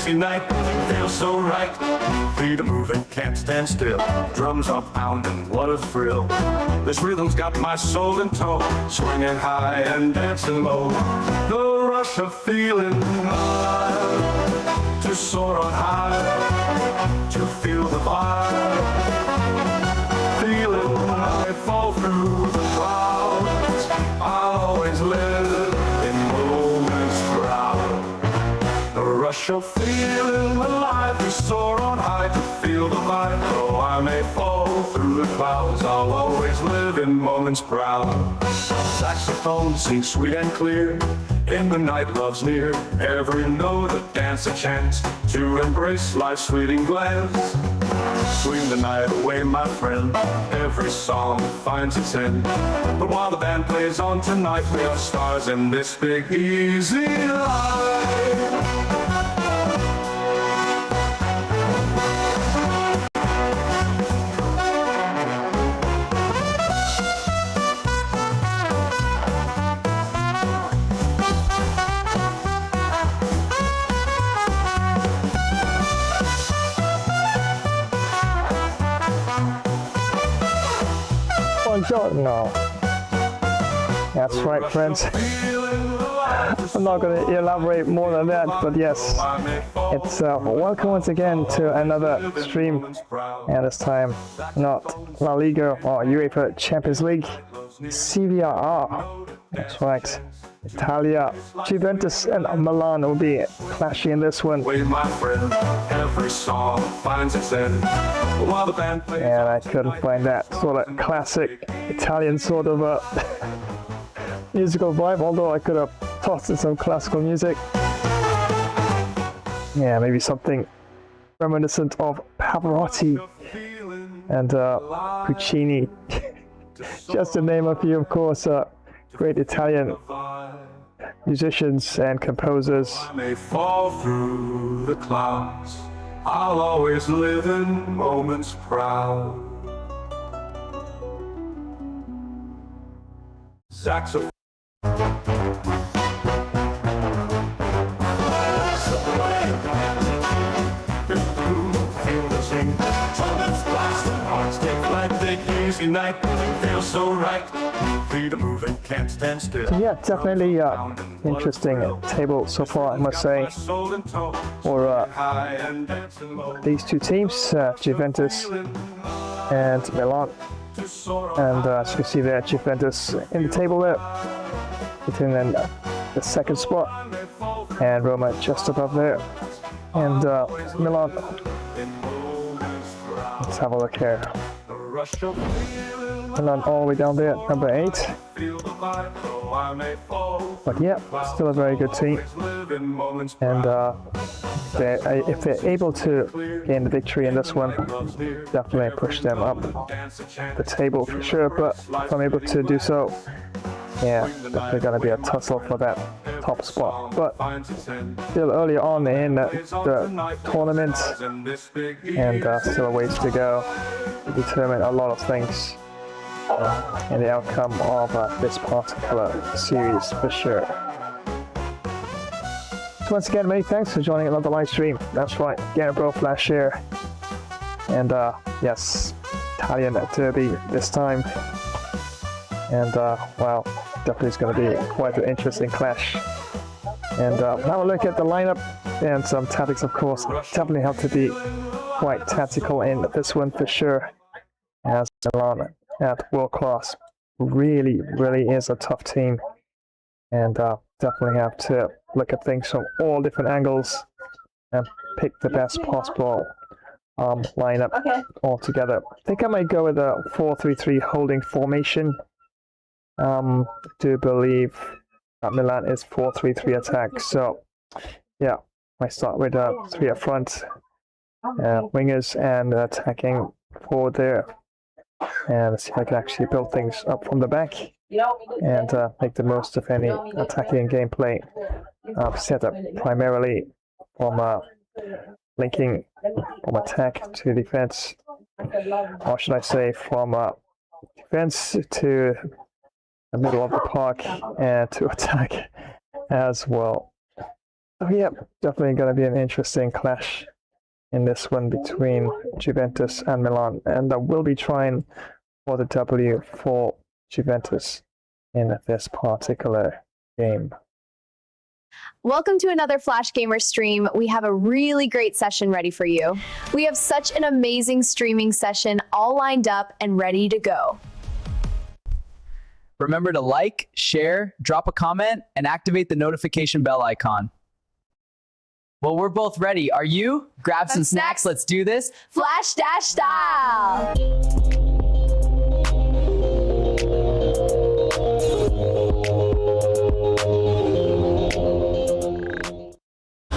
easy night, feels so right. Feet are moving, can't stand still. Drums are pounding, what a thrill. This rhythm's got my soul in tow, swinging high and dancing low. The rush of feeling alive, to soar on high, to feel the vibe. Feeling I fall through the clouds, I'll always live in moments proud. The rush of feeling alive, to soar on high, to feel the vibe. Though I may fall through the clouds, I'll always live in moments proud. Saxophone sings sweet and clear, in the night love's near. Every note a dance, a chance to embrace life's fleeting glance. Swing the night away, my friend, every song finds its end. But while the band plays on tonight, we are stars in this big easy life. No. That's right, friends. I'm not going to elaborate more than that, but yes, it's welcome once again to another stream, and this time not La Liga or UEFA Champions League, Serie A. That's right. Italia, Juventus and Milan will be clashing in this one. And I couldn't find that sort of classic Italian sort of musical vibe, although I could have tossed in some classical music. Yeah, maybe something reminiscent of Pavarotti and Puccini, just to name a few, of course. Great Italian musicians and composers. I may fall through the clouds, I'll always live in moments proud. Saxophone. Easy night, feels so right. Feet are moving, can't stand still. So yeah, definitely interesting table so far, I must say, for these two teams, Juventus and Milan. And as you can see there, Juventus in the table there, sitting in the second spot, and Roma just above there, and Milan. Let's have a look here. Milan all the way down there, number 8. But yeah, still a very good team. And if they're able to gain the victory in this one, definitely push them up the table for sure. But if I'm able to do so, yeah, definitely going to be a tussle for that top spot. But still early on in the tournament, and still a ways to go to determine a lot of things in the outcome of this particular series for sure. So once again, many thanks for joining another live stream. That's right, Gambro Flash here. And yes, Italian derby this time. And wow, definitely is going to be quite an interesting clash. And now a look at the lineup and some tactics, of course. Definitely have to be quite tactical in this one for sure, as Milan at world class really is a tough team, and definitely have to look at things from all different angles and pick the best possible lineup altogether. I think I might go with a 4-3-3 holding formation. Do believe that Milan is 4-3-3 attack, so yeah, I start with 3 up front, wingers and attacking forward there, and see if I can actually build things up from the back and make the most of any attacking gameplay set up primarily from linking from attack to defense, or should I say from defense to the middle of the park and to attack as well. Oh, yeah, definitely going to be an interesting clash in this one between Juventus and Milan. And I will be trying for the W for Juventus in this particular game. Welcome to another Flash Gamer stream. We have a really great session ready for you. We have such an amazing streaming session all lined up and ready to go. Remember to like, share, drop a comment, and activate the notification bell icon. Well, we're both ready. Are you? Grab some snacks. Let's do this. Flash Dash style!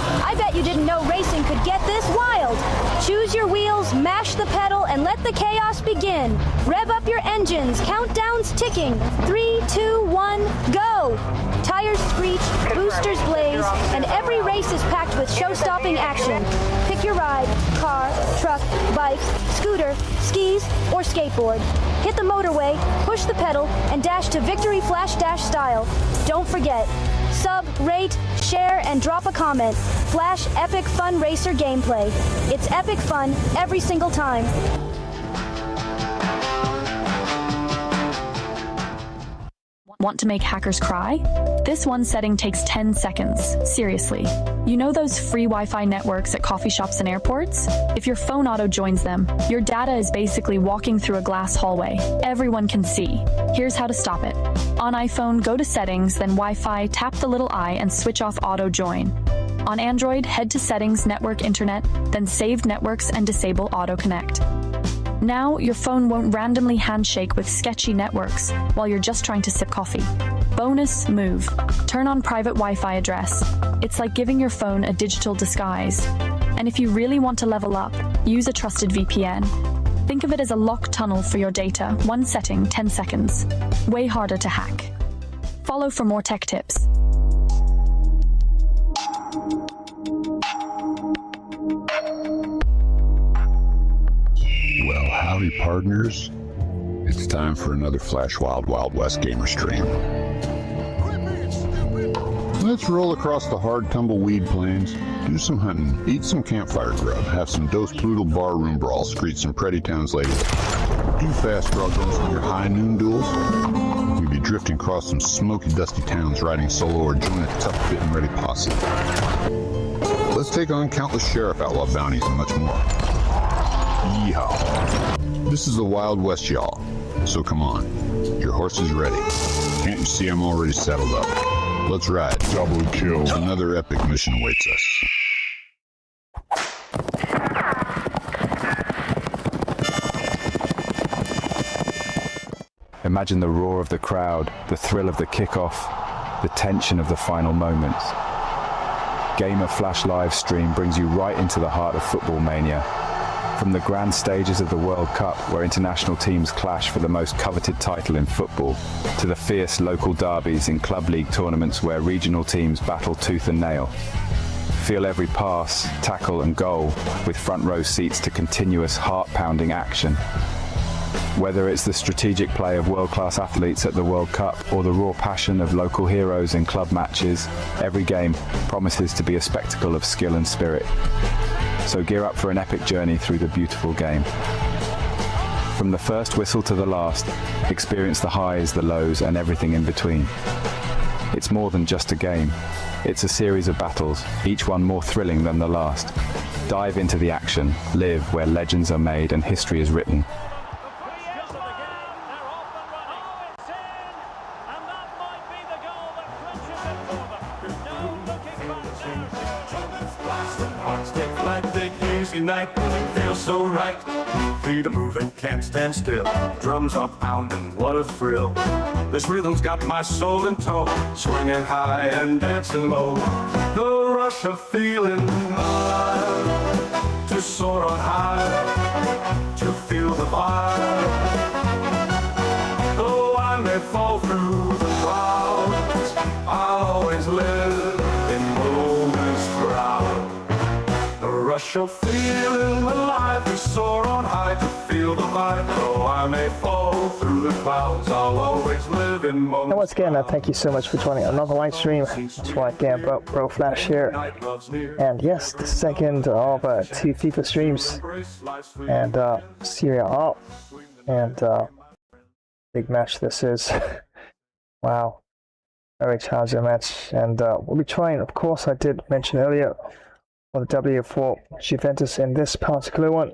I bet you didn't know racing could get this wild. Choose your wheels, mash the pedal, and let the chaos begin. Rev up your engines, countdown's ticking. 3, 2, 1, go! Tires screech, boosters blaze, and every race is packed with show-stopping action. Pick your ride, car, truck, bike, scooter, skis, or skateboard. Hit the motorway, push the pedal, and dash to victory Flash Dash style. Don't forget, sub, rate, share, and drop a comment. Flash Epic Fun Racer gameplay. It's epic fun every single time. Want to make hackers cry? This one setting takes 10 seconds. Seriously. You know those free Wi-Fi networks at coffee shops and airports? If your phone auto joins them, your data is basically walking through a glass hallway. Everyone can see. Here's how to stop it. On iPhone, go to Settings, then Wi-Fi, tap the little I and switch off auto join. On Android, head to Settings, Network, Internet, then Saved Networks and disable Auto Connect. Now, your phone won't randomly handshake with sketchy networks while you're just trying to sip coffee. Bonus move. Turn on private Wi-Fi address. It's like giving your phone a digital disguise. And if you really want to level up, use a trusted VPN. Think of it as a locked tunnel for your data. One setting, 10 seconds. Way harder to hack. Follow for more tech tips. Well, howdy partners. It's time for another Flash Wild Wild West gamer stream. Let's roll across the hard tumbleweed plains, do some hunting, eat some campfire grub, have some Dos Plutal barroom brawls, greet some pretty towns ladies, do fast drug runs on your high noon duels. We'd be drifting across some smoky dusty towns, riding solo or join a tough fit and ready posse. Let's take on countless sheriff outlaw bounties and much more. Yeehaw. This is the Wild West, y'all. So come on. Your horse is ready. Can't you see I'm already settled up? Let's ride. Double kill. Another epic mission awaits us. Imagine the roar of the crowd, the thrill of the kickoff, the tension of the final moments. Gamer Flash live stream brings you right into the heart of football mania. From the grand stages of the World Cup, where international teams clash for the most coveted title in football, to the fierce local derbies in club league tournaments where regional teams battle tooth and nail. Feel every pass, tackle and goal with front row seats to continuous heart-pounding action. Whether it's the strategic play of world-class athletes at the World Cup or the raw passion of local heroes in club matches, every game promises to be a spectacle of skill and spirit. So gear up for an epic journey through the beautiful game. From the first whistle to the last, experience the highs, the lows, and everything in between. It's more than just a game. It's a series of battles, each one more thrilling than the last. Dive into the action, live where legends are made and history is written. Night, feels so right. Feet are moving, can't stand still. Drums are pounding, what a thrill. This rhythm's got my soul in tow, swinging high and dancing low. The rush of feeling alive, to soar on high, to feel the vibe. Though I may fall through the clouds, I'll always live in moments proud. The rush of feeling alive, to soar on high, to feel the vibe. Though I may fall through the clouds, I'll always live living moments. And once again, thank you so much for joining another live stream. That's right, yeah, Bro Flash here. And yes, the second of 2 FIFA streams. And Serie A. And big match this is. Wow. Very challenging match. And we'll be trying, of course, I did mention earlier, for the W for Juventus in this particular one.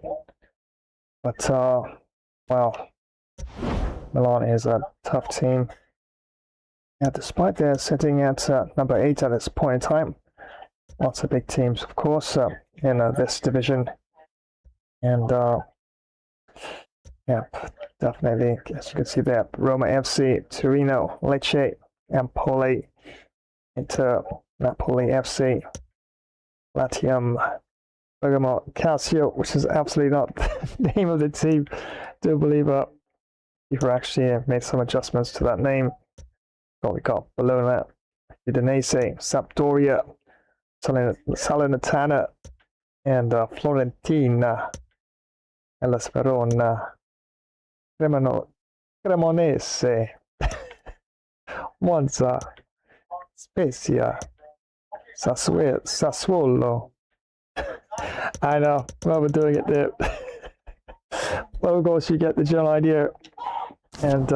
But, well, Milan is a tough team. Yeah, despite they're sitting at number 8 at this point in time. Lots of big teams, of course, in this division. And, yeah, definitely, as you can see there, Roma FC, Torino, Lecce, Empoli, Inter, Napoli FC, Latium, Bergamo, Calcio, which is absolutely not the name of the team. Do believe you've actually made some adjustments to that name. But we got Bologna, Udinese, Sampdoria, Salernitana, and Fiorentina, Hellas Verona, Cremonese, Monza, Spezia, Sassuolo. I know, well, we're doing it there. Well, of course, you get the general idea. And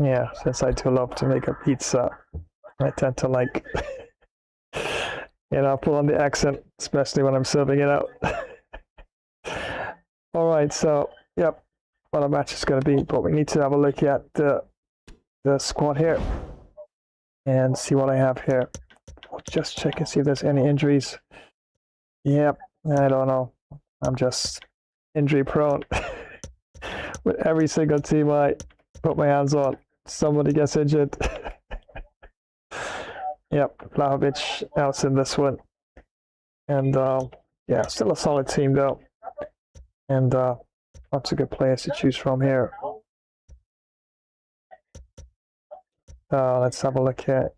yeah, since I do love to make a pizza, I tend to like, pull on the accent, especially when I'm serving it out. All right, so, yep, what a match is going to be, but we need to have a look at the squad here and see what I have here. We'll just check and see if there's any injuries. Yep, I don't know. I'm just injury prone. With every single team I put my hands on, somebody gets injured. Yep, Vlahovic out in this one. And yeah, still a solid team though. And lots of good players to choose from here. Let's have a look here.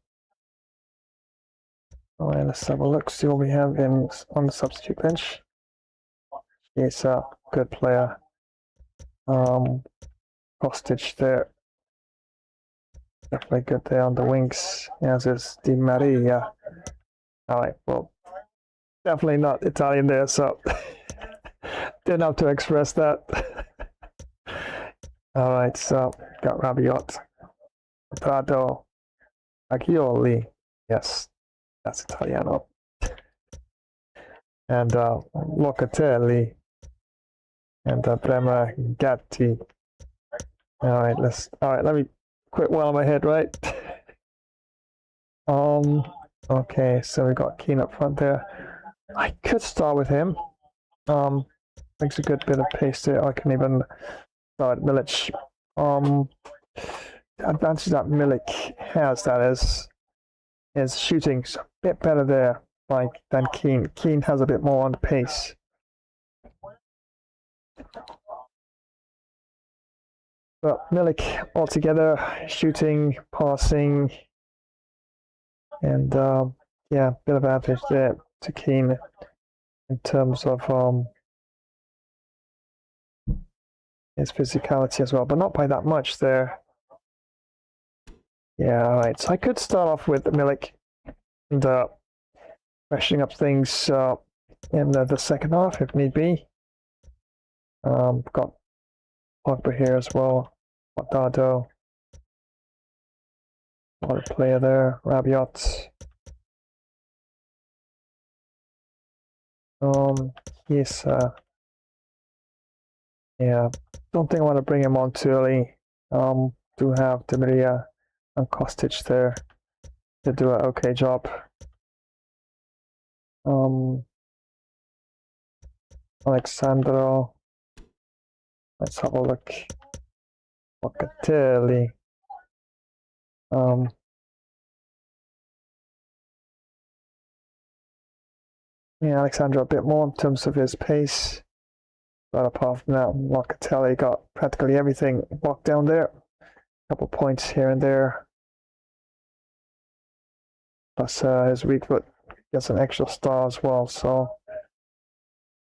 All right, let's have a look, see what we have on the substitute bench. He's a good player. Hostage there. Definitely good there on the wings, as is Di Maria. All right, well, definitely not Italian there, so didn't have to express that. All right, so got Rabiot, Prado, Agioli. Yes, that's Italiano. And Locatelli. And Prema Gatti. All right, let me quit while I'm ahead, right? Okay, so we got Keane up front there. I could start with him. Makes a good bit of pace there. I can even start Milic. The advantage that Milik has, that is shooting's a bit better there, than Keane. Keane has a bit more on the pace. But Milik altogether, shooting, passing, and yeah, bit of advantage there to Keane in terms of his physicality as well, but not by that much there. Yeah, all right. So I could start off with Milik and freshening up things in the second half if need be. Got Pogba here as well. Dado. What a player there. Rabiot. Yes. Yeah. Don't think I want to bring him on too early. Do have Di Maria and Kostic there to do an okay job. Alexandro. Let's have a look. Locatelli. Yeah, Alexandro a bit more in terms of his pace. But apart from that, Locatelli got practically everything locked down there. A couple points here and there. Plus his weak foot gets an extra star as well. So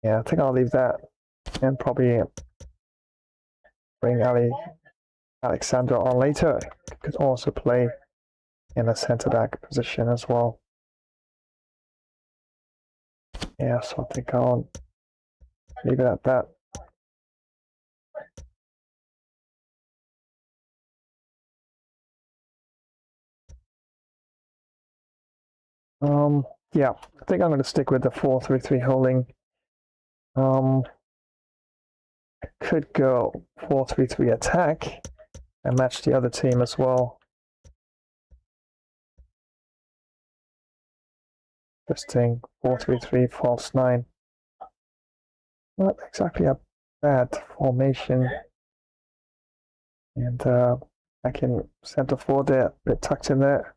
yeah, I think I'll leave that and probably bring Alexander on later could also play in a centre-back position as well. Yeah, so I think I'll leave it at that. Yeah, I think I'm going to stick with the 4-3-3 holding. Could go 4-3-3 attack and match the other team as well. Interesting. 4-3-3 false 9. Not exactly a bad formation. And I can center forward there, a bit tucked in there.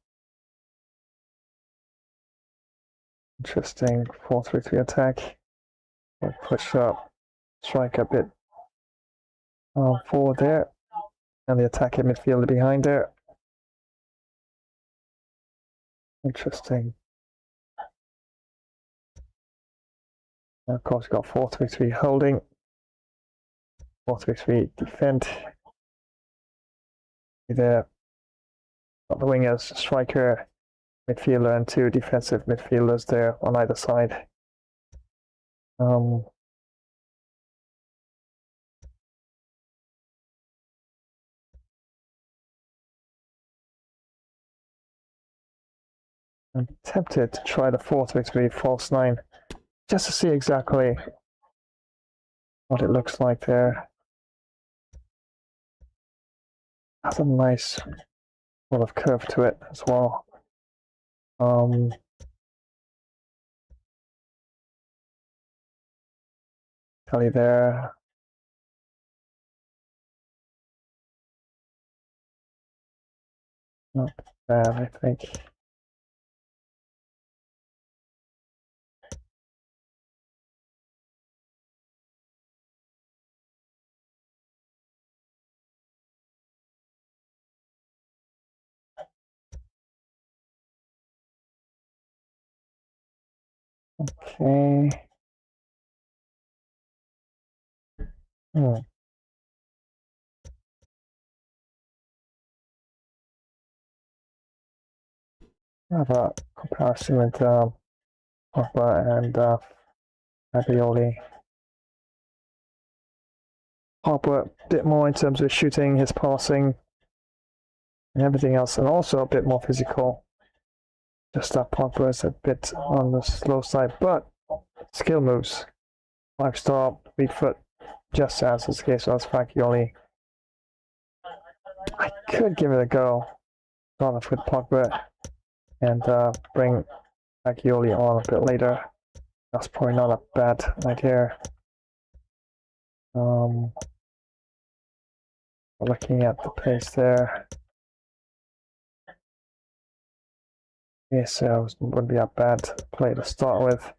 Interesting. 4-3-3 attack. I'll push up, strike a bit forward there, and the attacking midfielder behind there. Interesting. And of course, we've got 4-3-3 holding, 4-3-3 defend. There, got the wingers, striker, midfielder, and 2 defensive midfielders there on either side. I'm tempted to try the 4-3-3 false 9 just to see exactly what it looks like there. Has a nice sort of curve to it as well. Kelly there. Not bad, I think. Okay. Have a comparison with Pogba and Ravioli. Pogba a bit more in terms of shooting, his passing, and everything else, and also a bit more physical. Just that Pogba is a bit on the slow side, but skill moves. 5-star, weak foot, just as is the case with Ravioli. I could give it a go, start off with Pogba and bring Maignan on a bit later. That's probably not a bad idea. Looking at the pace there. Yes, so it wouldn't be a bad play to start with.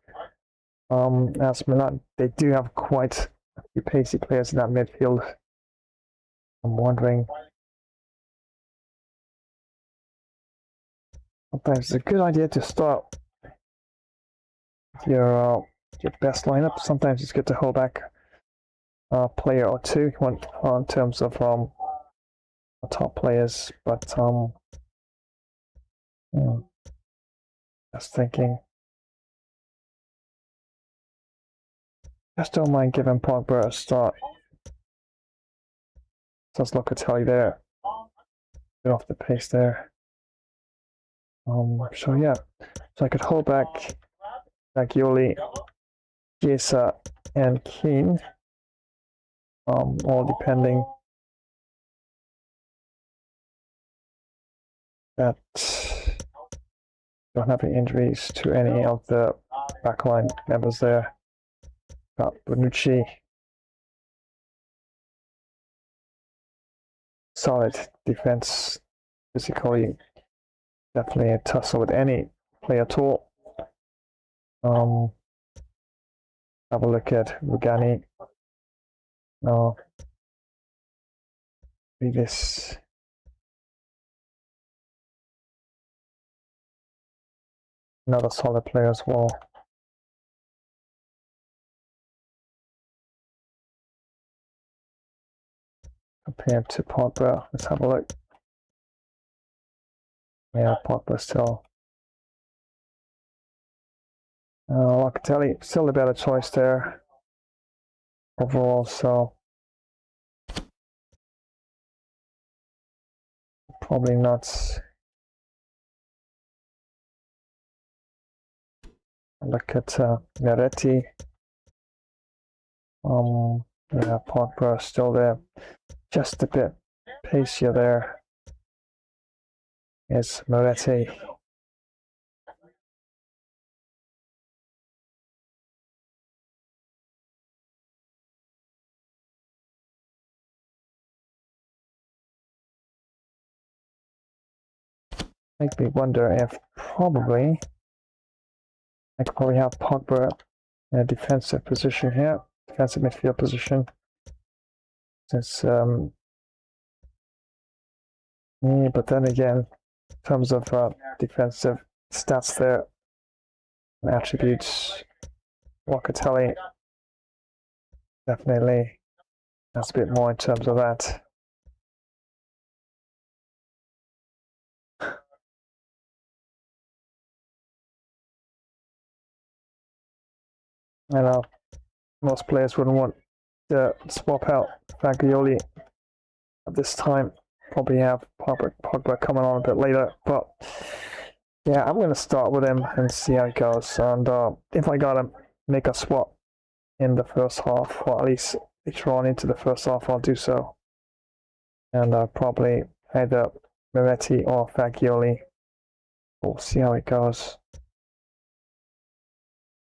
As Milan, they do have quite a few pacey players in that midfield. I'm wondering. Sometimes it's a good idea to start your best lineup. Sometimes it's good to hold back a player or two in terms of top players. But just thinking, just don't mind giving Pogba a start. Just Locatelli there, bit off the pace there. So yeah, so I could hold back Maignan, Chiesa, and Keane, all depending that don't have any injuries to any of the backline members there. Got Bonucci, solid defense, physically. Definitely a tussle with any player at all. Have a look at Rugani. This. Another solid player as well. compared to Pogba. Let's have a look. Yeah, Pogba still. Locatelli, still the better choice there overall, so probably not. Look at Meretti. Yeah, Pogba still there, just a bit pacier there. It's Meretti. Make me wonder if probably I could probably have Pogba in a defensive position here, defensive midfield position. Since yeah, but then again, in terms of defensive stats there, attributes, Locatelli definitely has a bit more in terms of that. I know most players wouldn't want to swap out Fagioli at this time. Probably have Pogba coming on a bit later, but yeah, I'm going to start with him and see how it goes. And if I gotta make a swap in the first half, or at least later on into the first half, I'll do so. And probably either Meretti or Fagioli. We'll see how it goes.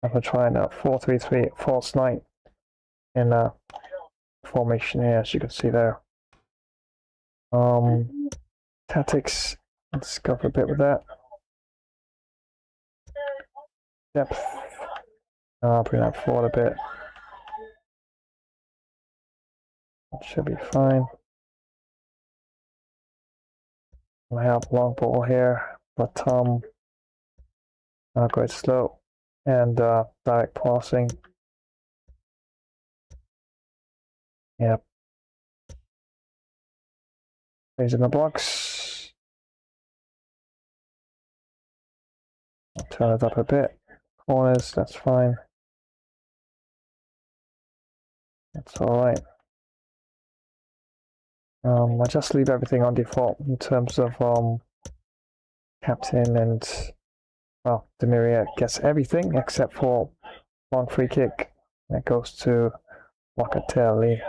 I'm going to try a 4-3-3 false 9 in formation here, as you can see there. Tactics, let's go for a bit with that. Depth, I'll bring that forward a bit. It should be fine. I have long ball here, but I'll go it slow and direct passing. Yep. Plays in the box. I'll turn it up a bit. Corners, that's fine. That's alright. I just leave everything on default in terms of captain and, well, Demiria gets everything except for one free kick that goes to Locatelli.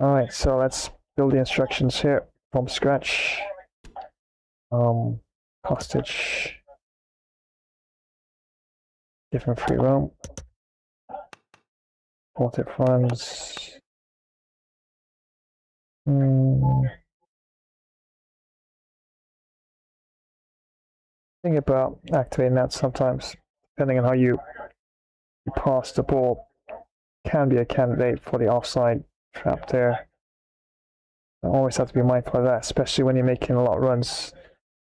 Alright, so let's build the instructions here from scratch. Hostage. Different free roam. Ported funds. Think about activating that sometimes, depending on how you pass the ball, can be a candidate for the offside trap there. I always have to be mindful of that, especially when you're making a lot of runs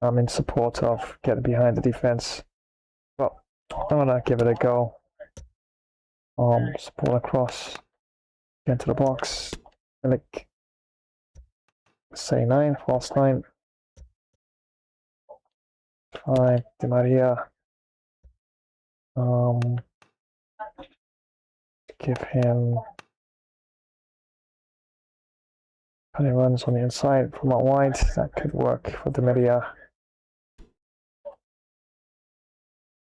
in support of getting behind the defense. But I'm gonna give it a go. Support across, get into the box, like say 9, false 9. 5, Di Maria. Give him how he runs on the inside from out wide. That could work for Di Maria.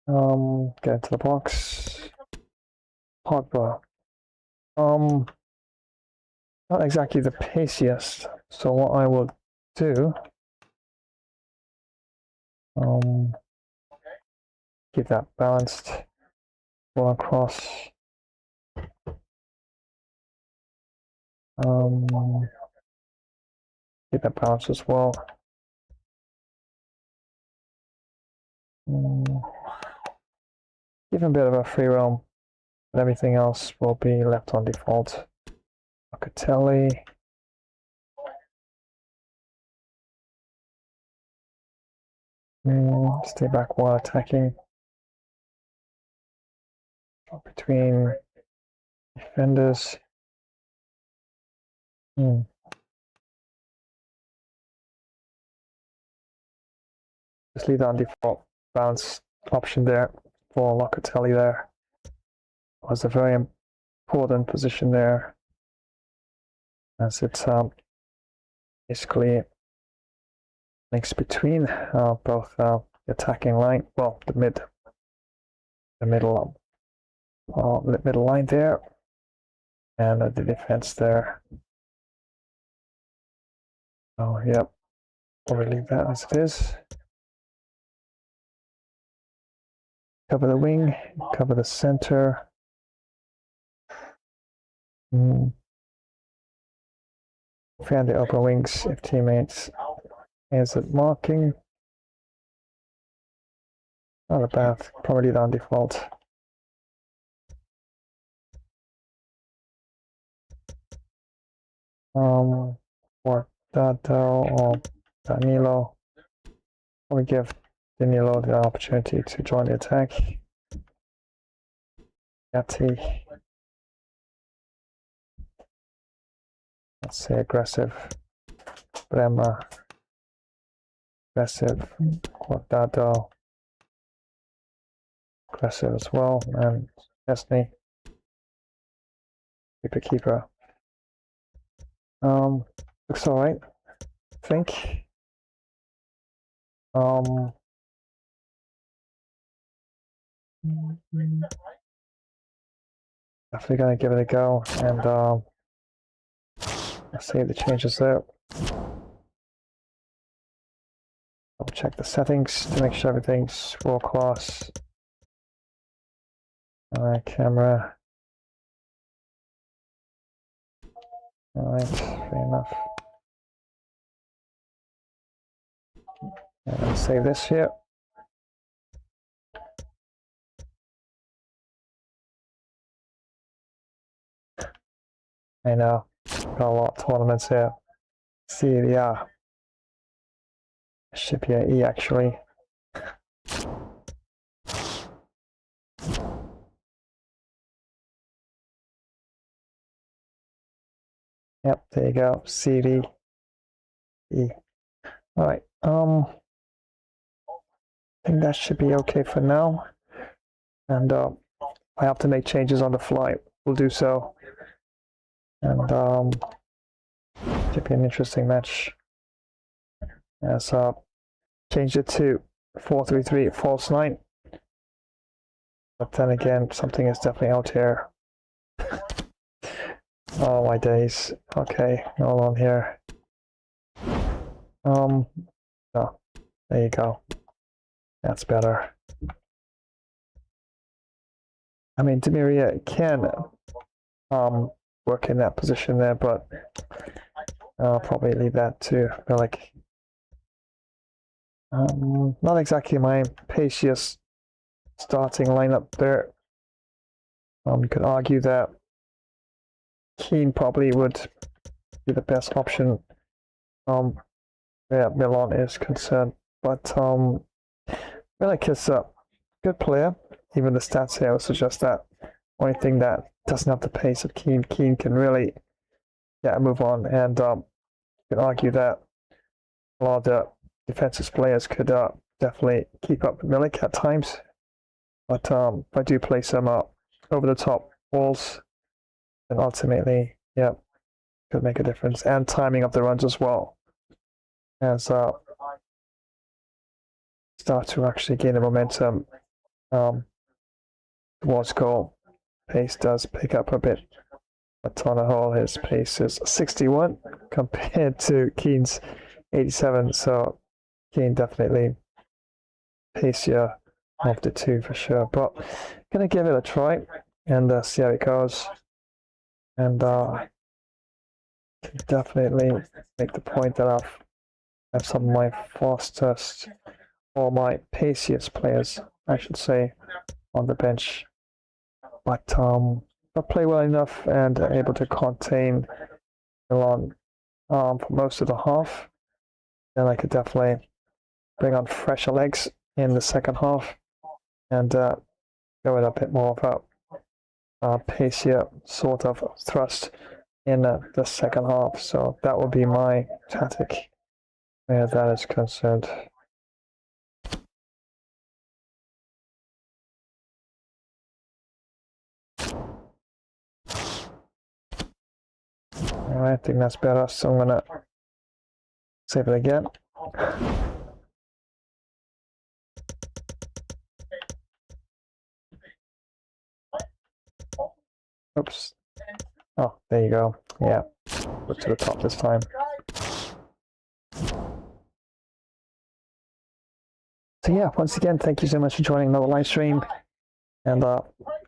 Get into the box. Pogba. Not exactly the paciest. So what I will do, keep that balanced. Ball across. Keep that balance as well. Give him a bit of a free roam, but everything else will be left on default. Locatelli. Stay back while attacking. Between defenders. Just leave that on default bounce option there for Locatelli there. Was a very important position there, as it basically links between both the attacking line, well, the middle line there, and the defense there. Oh, yep. We'll leave that as it is. Cover the wing, cover the center. Find the open wings if teammates is it marking. Not bad, probably on default. For Dato or Danilo, we give Danilo the opportunity to join the attack. Gatti. Let's say aggressive. Brema. Aggressive. Guardado. Aggressive as well. And Szczesny. Keeper. Looks alright, I think. Definitely gonna give it a go, and let's see the changes there. Double check the settings to make sure everything's world class. Alright, camera. Alright, fair enough. And save this here. I know, got a lot of tournaments here. Serie A. Should be an E actually. Yep, there you go. Serie E. Alright, I think that should be okay for now. And I have to make changes on the fly. We'll do so. And should be an interesting match. As change it to 4-3-3 false 9. But then again, something is definitely out here. Oh my days. Okay, hold on here. Oh, there you go. That's better. I mean, Di Maria can work in that position there, but I'll probably leave that to Milik. Not exactly my paciest starting lineup there. You could argue that Keane probably would be the best option where Milan is concerned, but Milik is a good player. Even the stats here would suggest that. Only thing that doesn't have the pace of Keane. Keane can really get a move on, and you can argue that a lot of the defensive players could definitely keep up with Milik at times. But if I do play some over the top balls, then ultimately, yeah, could make a difference. And timing of the runs as well, as start to actually gain the momentum towards goal. Pace does pick up a bit, but on a whole, his pace is 61 compared to Keane's 87. So Keane definitely pacier of the two for sure. But gonna give it a try and see how it goes. And can definitely make the point that I have some of my fastest or my paciest players, I should say, on the bench. But I play well enough and able to contain Milan for most of the half, then I could definitely bring on fresher legs in the second half and go with a bit more of a pacier sort of thrust in the second half. So that would be my tactic where that is concerned. Alright, I think that's better, so I'm gonna save it again. Oops. Oh, there you go. Yeah, go to the top this time. So yeah, once again, thank you so much for joining another live stream, and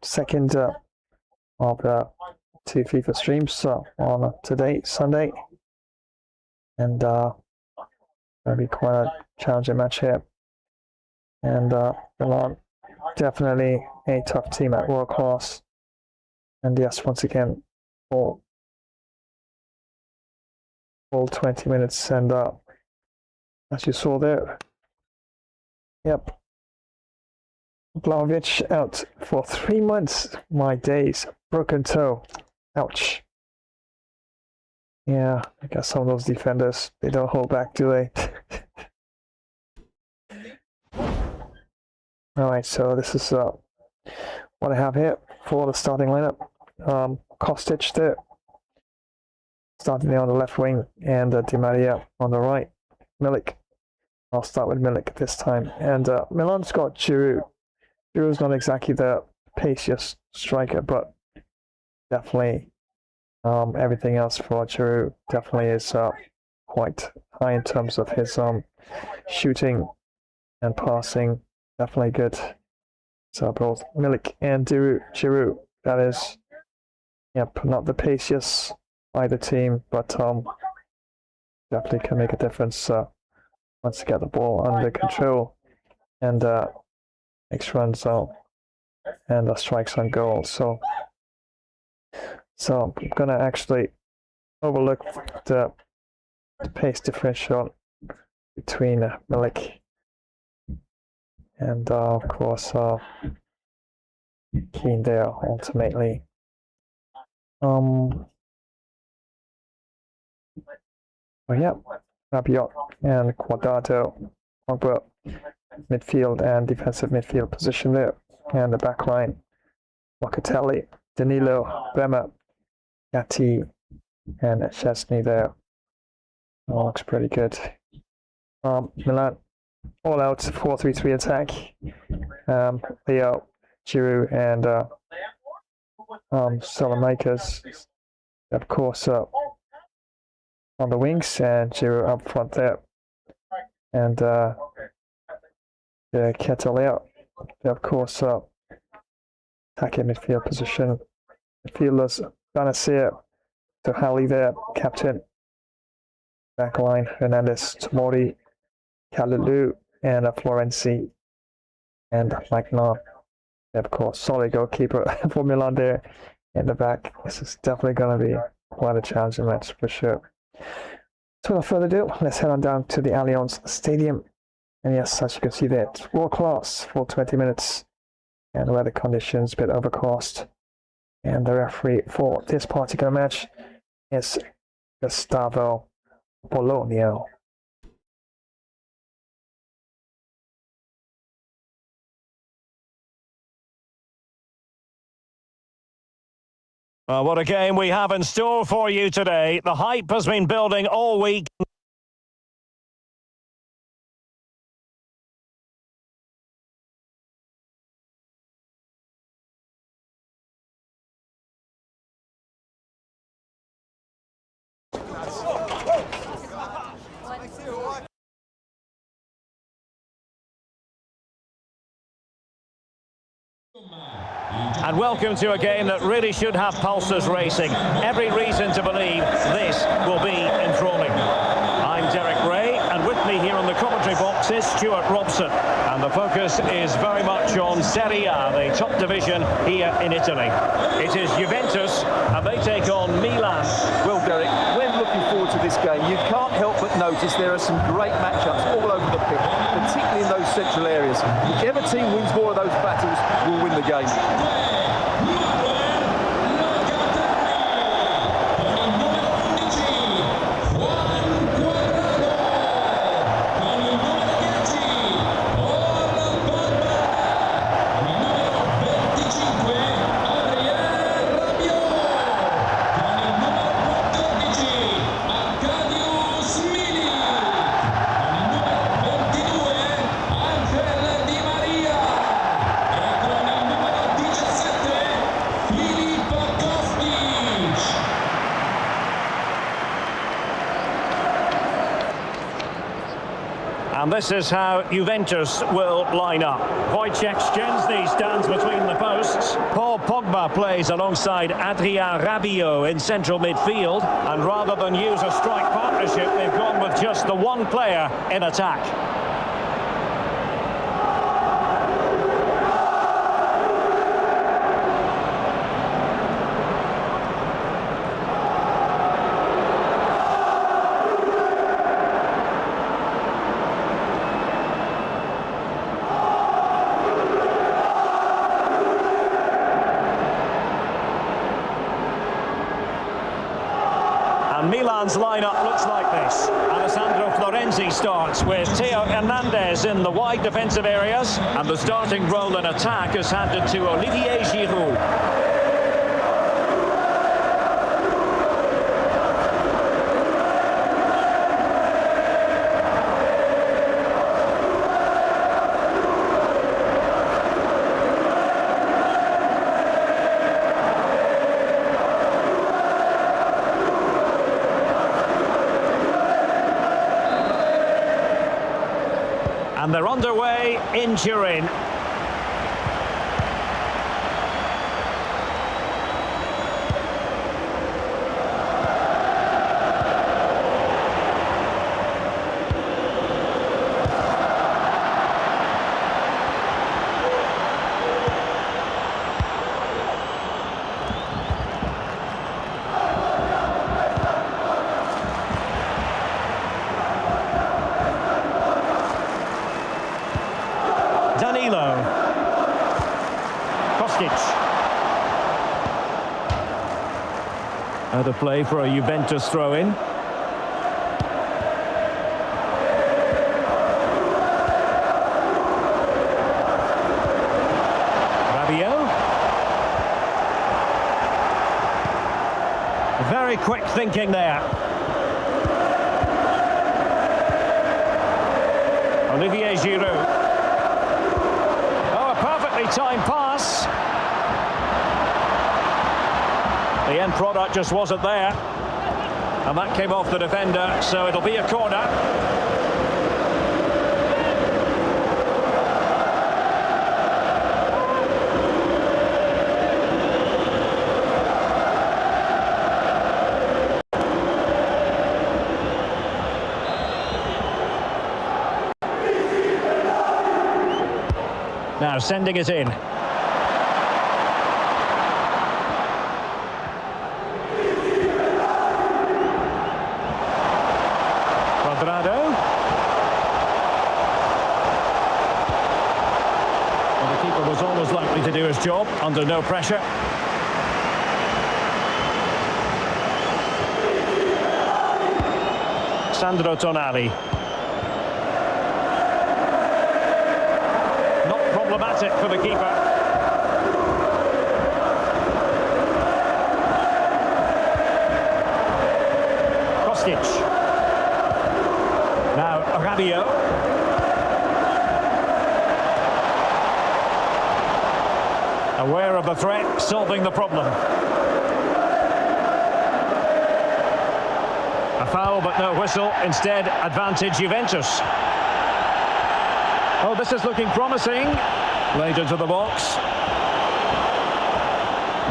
second of the 2 FIFA streams on today, Sunday, and that'll be quite a challenging match here. And Milan, definitely a tough team at world class. And yes, once again, all 20 minutes, and as you saw there, yep, Vlahovic out for 3 months. My days, broken toe, ouch. Yeah, I guess some of those defenders, they don't hold back, do they? Alright, so this is what I have here for the starting lineup. Kostic there, starting there on the left wing, and Di Maria on the right. Milik, I'll start with Milik this time. And Milan's got Giroud. Giroud's not exactly the paciest striker, but definitely everything else for Giroud definitely is quite high in terms of his shooting and passing. Definitely good. So both Milik and Giroud, that is, yep, not the paciest either team, but definitely can make a difference once you get the ball under control and makes runs out and strikes on goal. So I'm gonna actually overlook the pace differential between Milik and of course Keane there ultimately. But yeah, Rabiot and Quadrado, Pogba, midfield and defensive midfield position there, and the back line, Locatelli, Danilo, Bremer, Gatti, and Szczesny there. All looks pretty good. Milan, all out 4-3-3 attack. Leo, Giroud, and Salamakers, of course, on the wings, and Giroud up front there. And the Keteleo, of course, attacking midfield position. Midfielders, Banasir, Tohali there, captain. Back line, Hernandez, Tomori, Kalulu, and Florenzi, and Maignan. Of course, solid goalkeeper for Milan there in the back. This is definitely going to be quite a challenging match for sure. So without further ado, let's head on down to the Allianz Stadium. And yes, as you can see there, it's world class for 20 minutes. And weather conditions a bit overcast. And the referee for this particular match is Gustavo Bologna. Well, what a game we have in store for you today. The hype has been building all week. And welcome to a game that really should have pulses racing. Every reason to believe this will be enthralling. I'm Derek Ray, and with me here on the commentary box is Stuart Robson. And the focus is very much on Serie A, the top division here in Italy. It is Juventus, and they take on Milan. Well, Derek, when looking forward to this game, you can't help but notice there are some great matchups all over the pitch, particularly in those central areas. Whichever team wins more of those battles will win the game. this is how Juventus will line up. Wojciech Szczesny stands between the posts. Paul Pogba plays alongside Adrien Rabiot in central midfield. And rather than use a strike partnership, they've gone with just the one player in attack. Milan's lineup looks like this. Alessandro Florenzi starts with Theo Hernandez in the wide defensive areas, and the starting role in attack is handed to Olivier Giroud. And they're underway in Turin. Out of play for a Juventus throw-in. Rabiot. Very quick thinking there. Olivier Giroud. Oh, a perfectly timed pass. The end product just wasn't there, and that came off the defender, so it'll be a corner. Now sending it in. Was always likely to do his job under no pressure. Sandro Tonali. Not problematic for the keeper. Kostic. Now Rabiot. Aware of the threat, solving the problem. A foul, but no whistle. Instead, advantage Juventus. Oh, this is looking promising. Played into the box.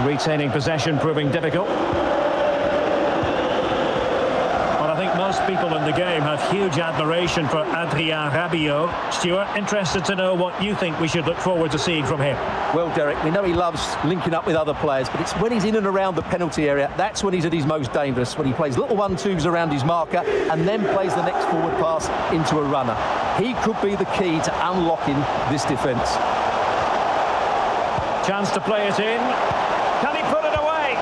Retaining possession proving difficult. But I think most people in the game have huge admiration for Adrien Rabiot. Stuart, interested to know what you think we should look forward to seeing from him. Well, Derek, we know he loves linking up with other players, but it's when he's in and around the penalty area, that's when he's at his most dangerous, when he plays little 1-2s around his marker and then plays the next forward pass into a runner. He could be the key to unlocking this defence. Chance to play it in. Can he put it away?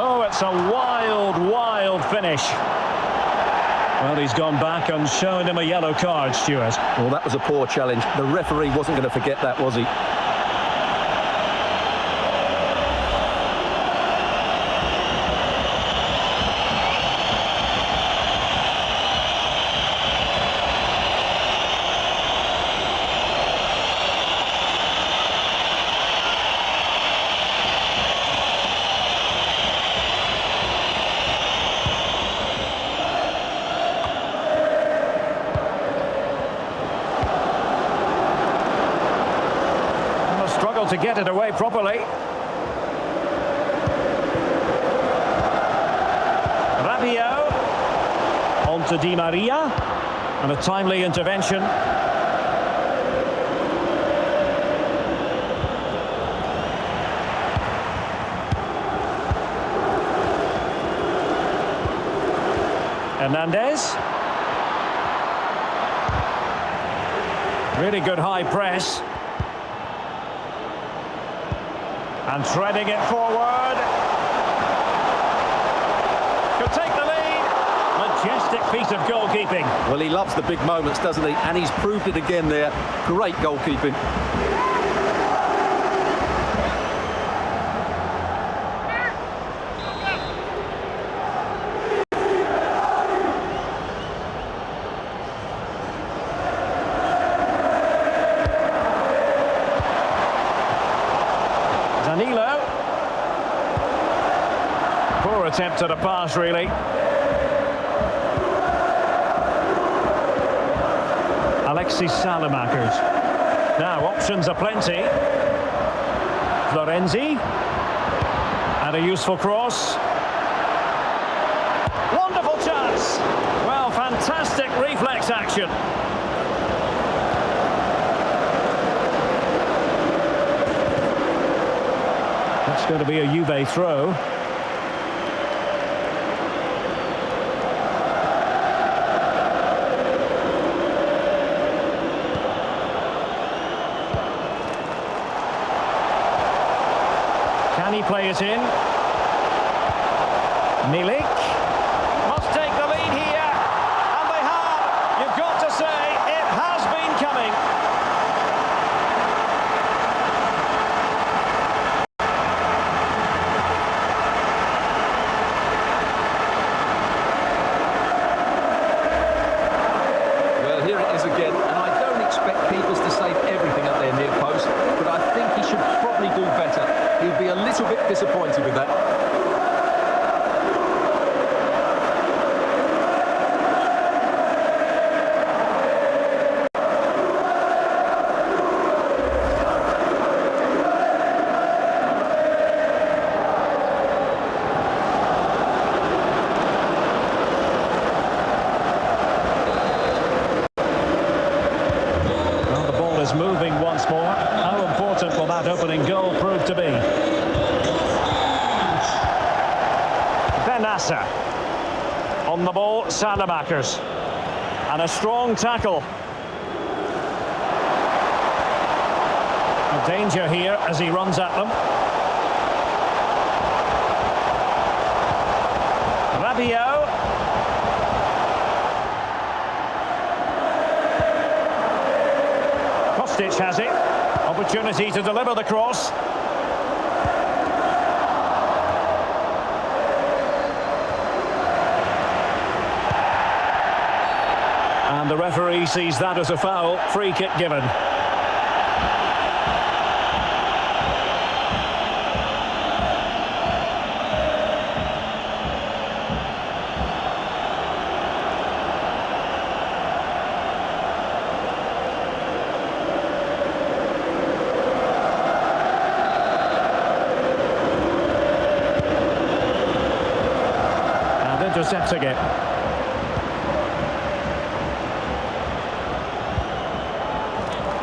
Oh, it's a wild, wild finish. Well, he's gone back and shown him a yellow card, Stuart. Well, that was a poor challenge. The referee wasn't going to forget that, was he? to get it away properly. Rabiot. On to Di Maria. And a timely intervention. Hernandez. Really good high press. And threading it forward. Could take the lead. Majestic piece of goalkeeping. Well, he loves the big moments, doesn't he? And he's proved it again there. Great goalkeeping. Poor attempt at a pass, really. Alexis Salamakers. Now, options are plenty. Florenzi. And a useful cross. Wonderful chance. Well, fantastic reflex action. That's going to be a Juve throw. Can he play it in? Milik must take the lead here, and they have. You've got to say it has been coming. Well, here it is again, and I don't expect keepers to save everything at their near post, but I think he should probably do better. He'll be a little bit disappointed with that. Well, the ball is moving once more. How important will that opening goal prove to be? Benassa. On the ball, Salamakers. And a strong tackle. A danger here as he runs at them. Rabiot. Kostic has it. Opportunity to deliver the cross. And the referee sees that as a foul. Free kick given. And intercepting it.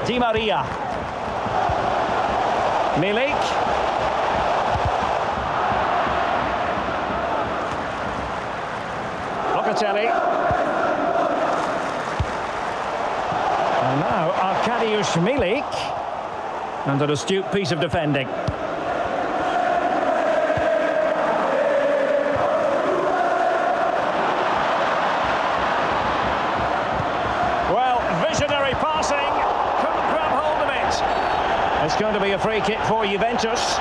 Di Maria. Milik. Locatelli. And now Arkadiusz Milik. And an astute piece of defending. Well, visionary passing. It's going to be a free kick for Juventus.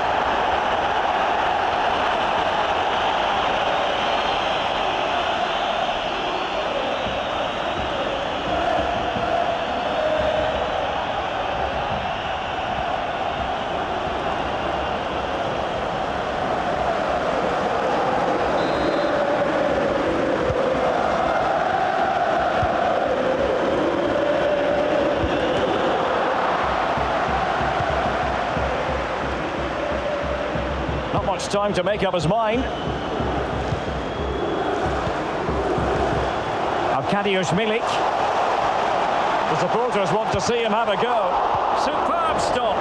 Not much time to make up his mind. Arkadiusz Milik. The supporters want to see him have a go. Superb stop.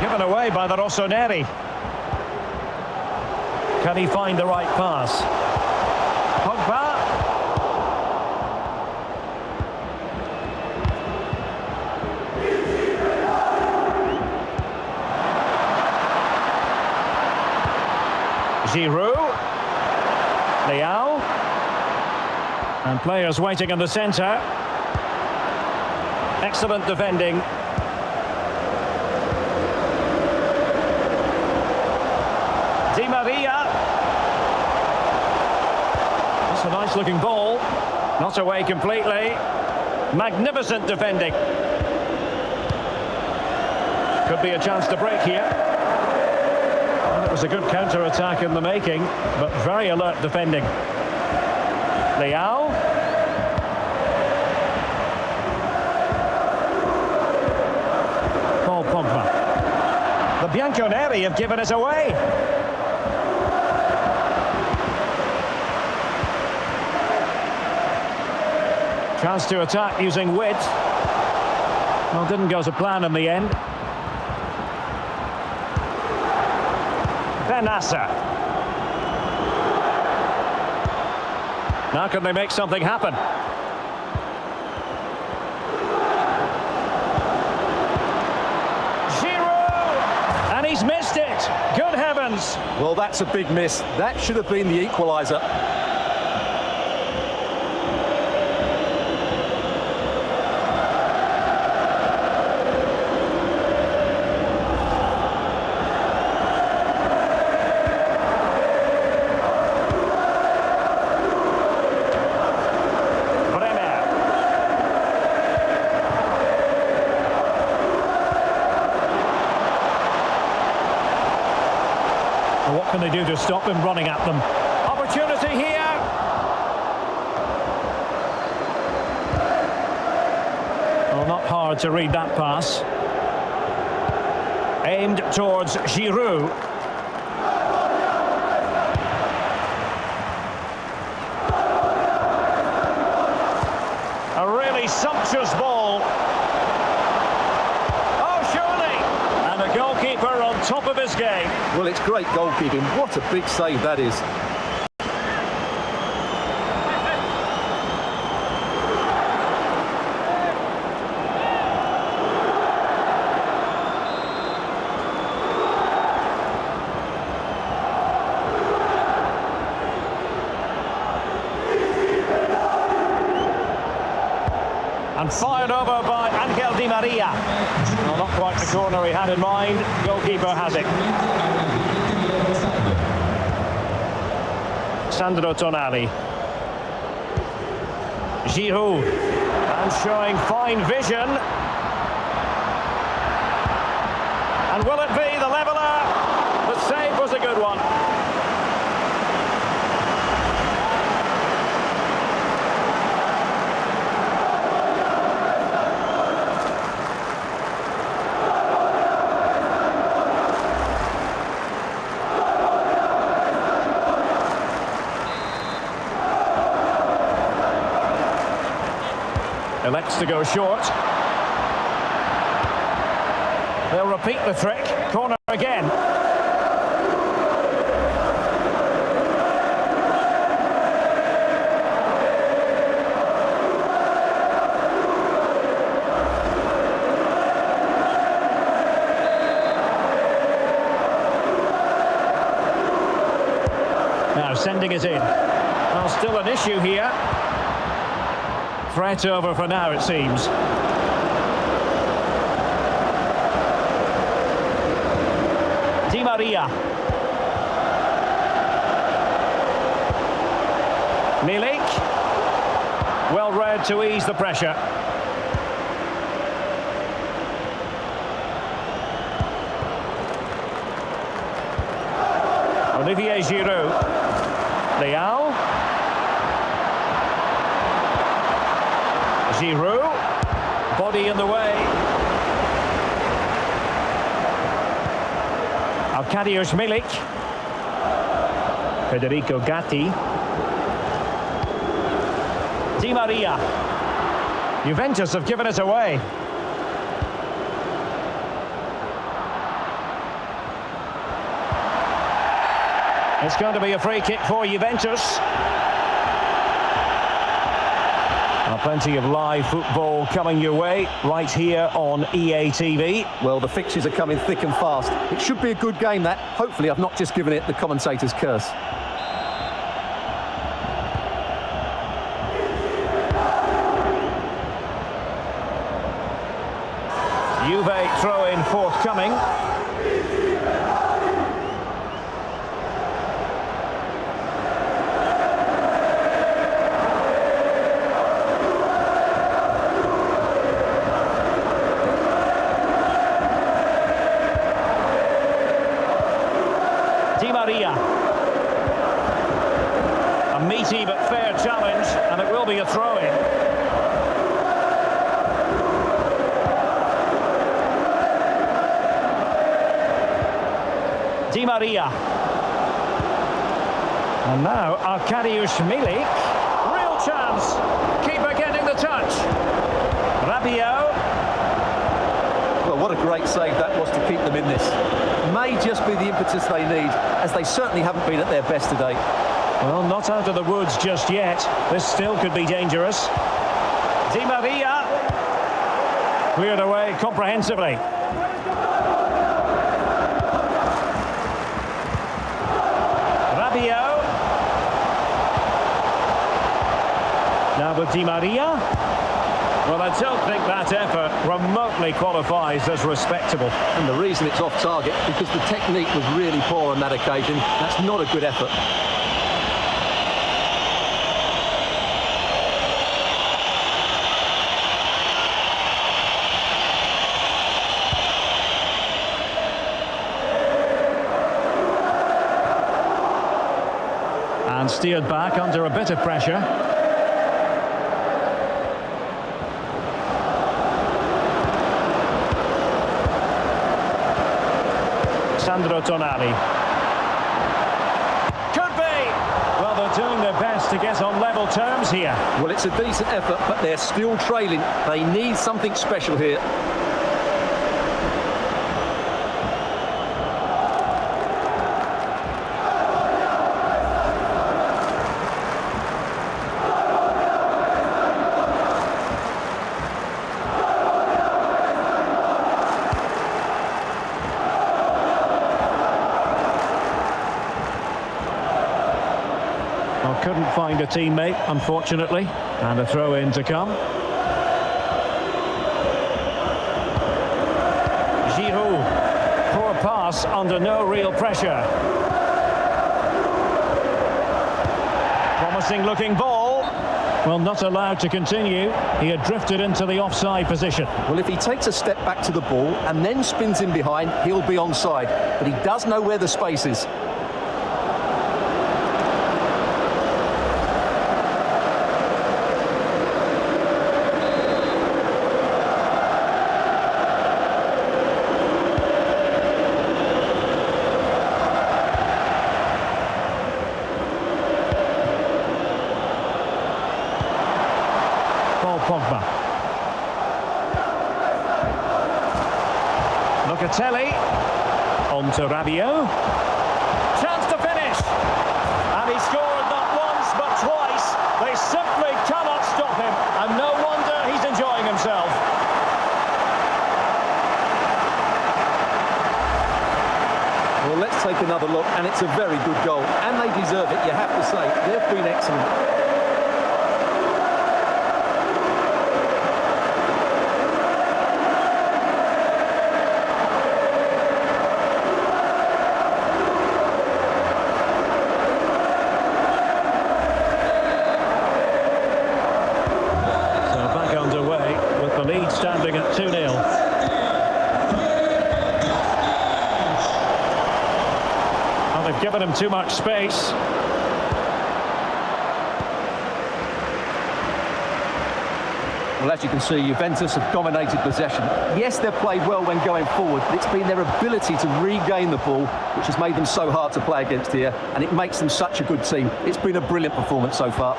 Given away by the Rossoneri. Can he find the right pass? Pogba. Giroud. Leao. And players waiting in the centre. Excellent defending. Di Maria. That's a nice looking ball. Not away completely. Magnificent defending. Could be a chance to break here. And it was a good counter-attack in the making, but very alert defending. Leao. Paul Pogba. The Bianconeri have given us away. Chance to attack using width. Well, didn't go to plan in the end. Benassa. Now can they make something happen? Giroud! And he's missed it. Good heavens. Well, that's a big miss. That should have been the equaliser. What can they do to stop him running at them? Opportunity here. Well, not hard to read that pass. Aimed towards Giroud. A really sumptuous ball. The goalkeeper on top of his game. Well, it's great goalkeeping. What a big save that is. And fired over by Angel Di Maria. Well, not quite the corner he had in mind. Goalkeeper has it. Sandro Tonali. Giroud. And showing fine vision. And will it be the leveller? The save was a good one. Elects to go short. They'll repeat the trick. Corner again. Now sending it in. Well, still an issue here. Threat over for now, it seems. Di Maria. Milik. Well read to ease the pressure. Olivier Giroud. Leao. Giroud. Body in the way. Arkadiusz Milik. Federico Gatti. Di Maria. Juventus have given it away. It's going to be a free kick for Juventus. Plenty of live football coming your way right here on EA TV. Well, the fixtures are coming thick and fast. It should be a good game, that. Hopefully I've not just given it the commentator's curse. Juve throw-in forthcoming. Di Maria. A meaty but fair challenge, and it will be a throw-in. Di Maria. And now Arkadiusz Milik. Real chance. Keeper getting the touch. Rabiot. Well, what a great save that was to keep them in this. May just be the impetus they need, as they certainly haven't been at their best today. Well, not out of the woods just yet. This still could be dangerous. Di Maria. Cleared away comprehensively. Rabiot. Now with Di Maria. Well, I don't think that effort remotely qualifies as respectable. And the reason it's off target, because the technique was really poor on that occasion. That's not a good effort. And steered back under a bit of pressure. Sandro Tonali. Could be! Well, they're doing their best to get on level terms here. Well, it's a decent effort, but they're still trailing. They need something special here. Couldn't find a teammate, unfortunately, and a throw-in to come. Giroud, poor pass under no real pressure. Promising looking ball. Well, not allowed to continue. He had drifted into the offside position. Well, if he takes a step back to the ball and then spins in behind, he'll be onside. But he does know where the space is. Pogba. Locatelli. On to Rabiot. Chance to finish. And he scored not once but twice. They simply cannot stop him. And no wonder he's enjoying himself. Well, let's take another look, and it's a very good goal. And they deserve it, you have to say. They've been excellent. Lead standing at 2-0. Well, they've given him too much space. Well, as you can see, Juventus have dominated possession. Yes, they've played well when going forward, but it's been their ability to regain the ball which has made them so hard to play against here, and it makes them such a good team. It's been a brilliant performance so far.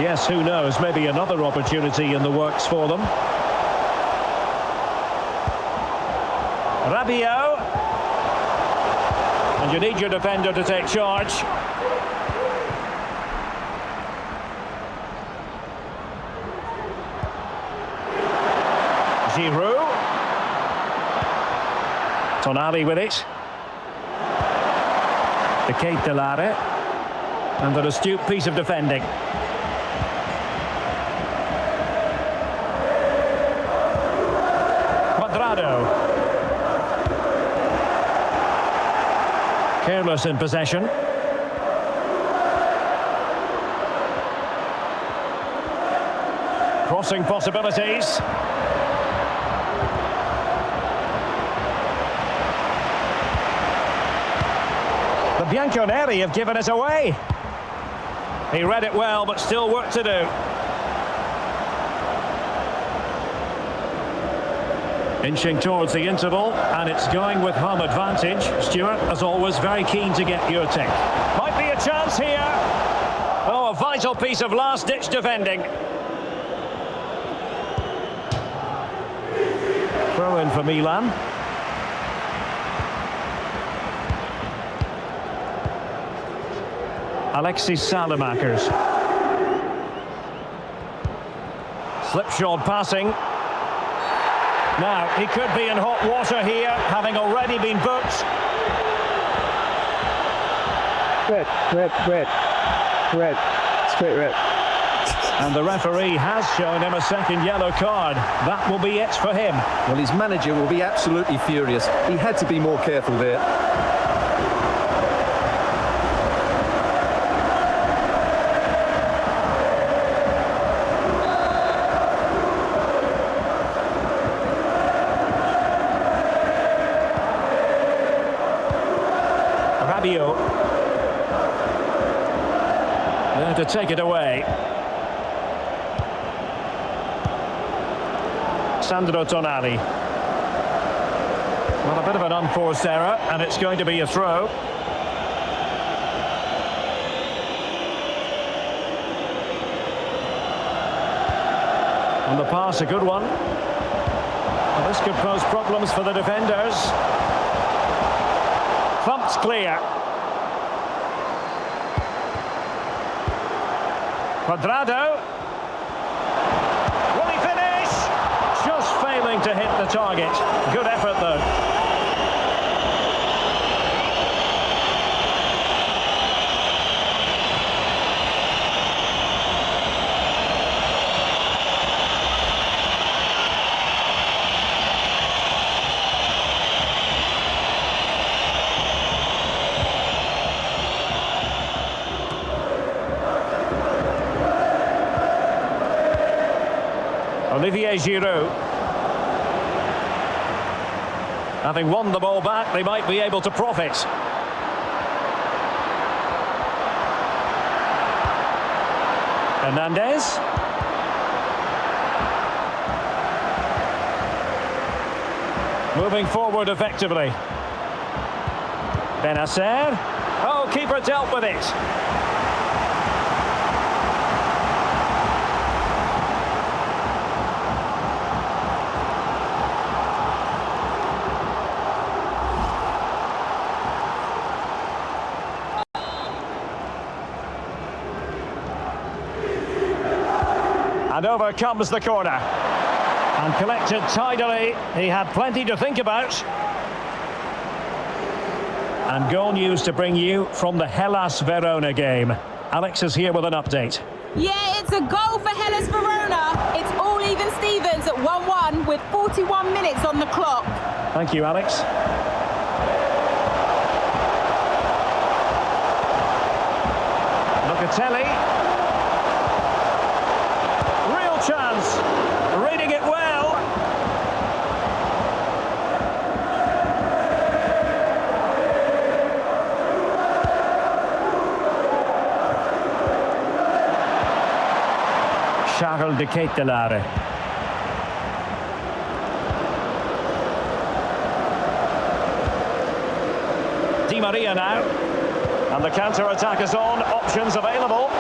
Yes, who knows? Maybe another opportunity in the works for them. Rabiot. And you need your defender to take charge. Giroud. Tonali with it. Tikitaka. And an astute piece of defending. Careless in possession. Crossing possibilities. The Bianconeri have given it away. He read it well, but still work to do. Inching towards the interval, and it's going with home advantage. Stuart, as always, very keen to get your take. Might be a chance here. Oh, a vital piece of last-ditch defending. Throw in for Milan. Alexis Salamakers. Slipshod passing. Now, he could be in hot water here, having already been booked. Red, straight red. And the referee has shown him a second yellow card. That will be it for him. Well, his manager will be absolutely furious. He had to be more careful there. Rabiot. There to take it away. Sandro Tonali. Well, a bit of an unforced error, and it's going to be a throw. And the pass, a good one. Well, this could pose problems for the defenders. Thumped clear. Cuadrado. Will he finish? Just failing to hit the target. Good effort though. Olivier Giroud. Having won the ball back, they might be able to profit. Hernandez. Moving forward effectively. Benacer. Oh, keeper dealt with it. And over comes the corner. And collected tidily. He had plenty to think about. And goal news to bring you from the Hellas Verona game. Alex is here with an update. Yeah, it's a goal for Hellas Verona. It's all even Stevens at 1-1 with 41 minutes on the clock. Thank you, Alex. Locatelli. Chance, reading it well. Michael de Ketelare. Di Maria now. And the counter-attack is on. Options available.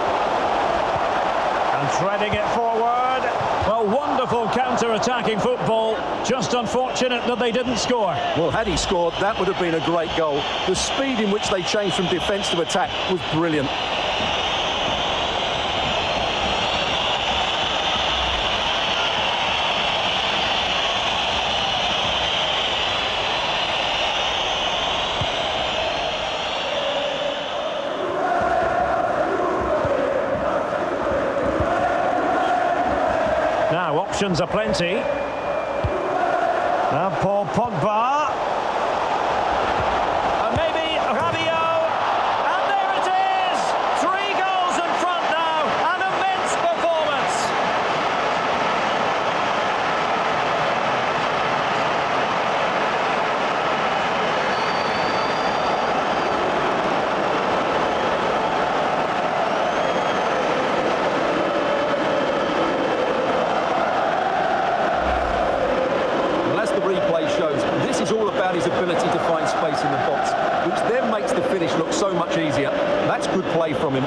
And threading it forward. Well, wonderful counter-attacking football. Just unfortunate that they didn't score. Well, had he scored, that would have been a great goal. The speed in which they changed from defence to attack was brilliant. Now, options are plenty. Now, Paul Pogba. And maybe Rabiot. And there it is! 3 goals in front now. An immense performance. This is all about his ability to find space in the box, which then makes the finish look so much easier. That's good play from him.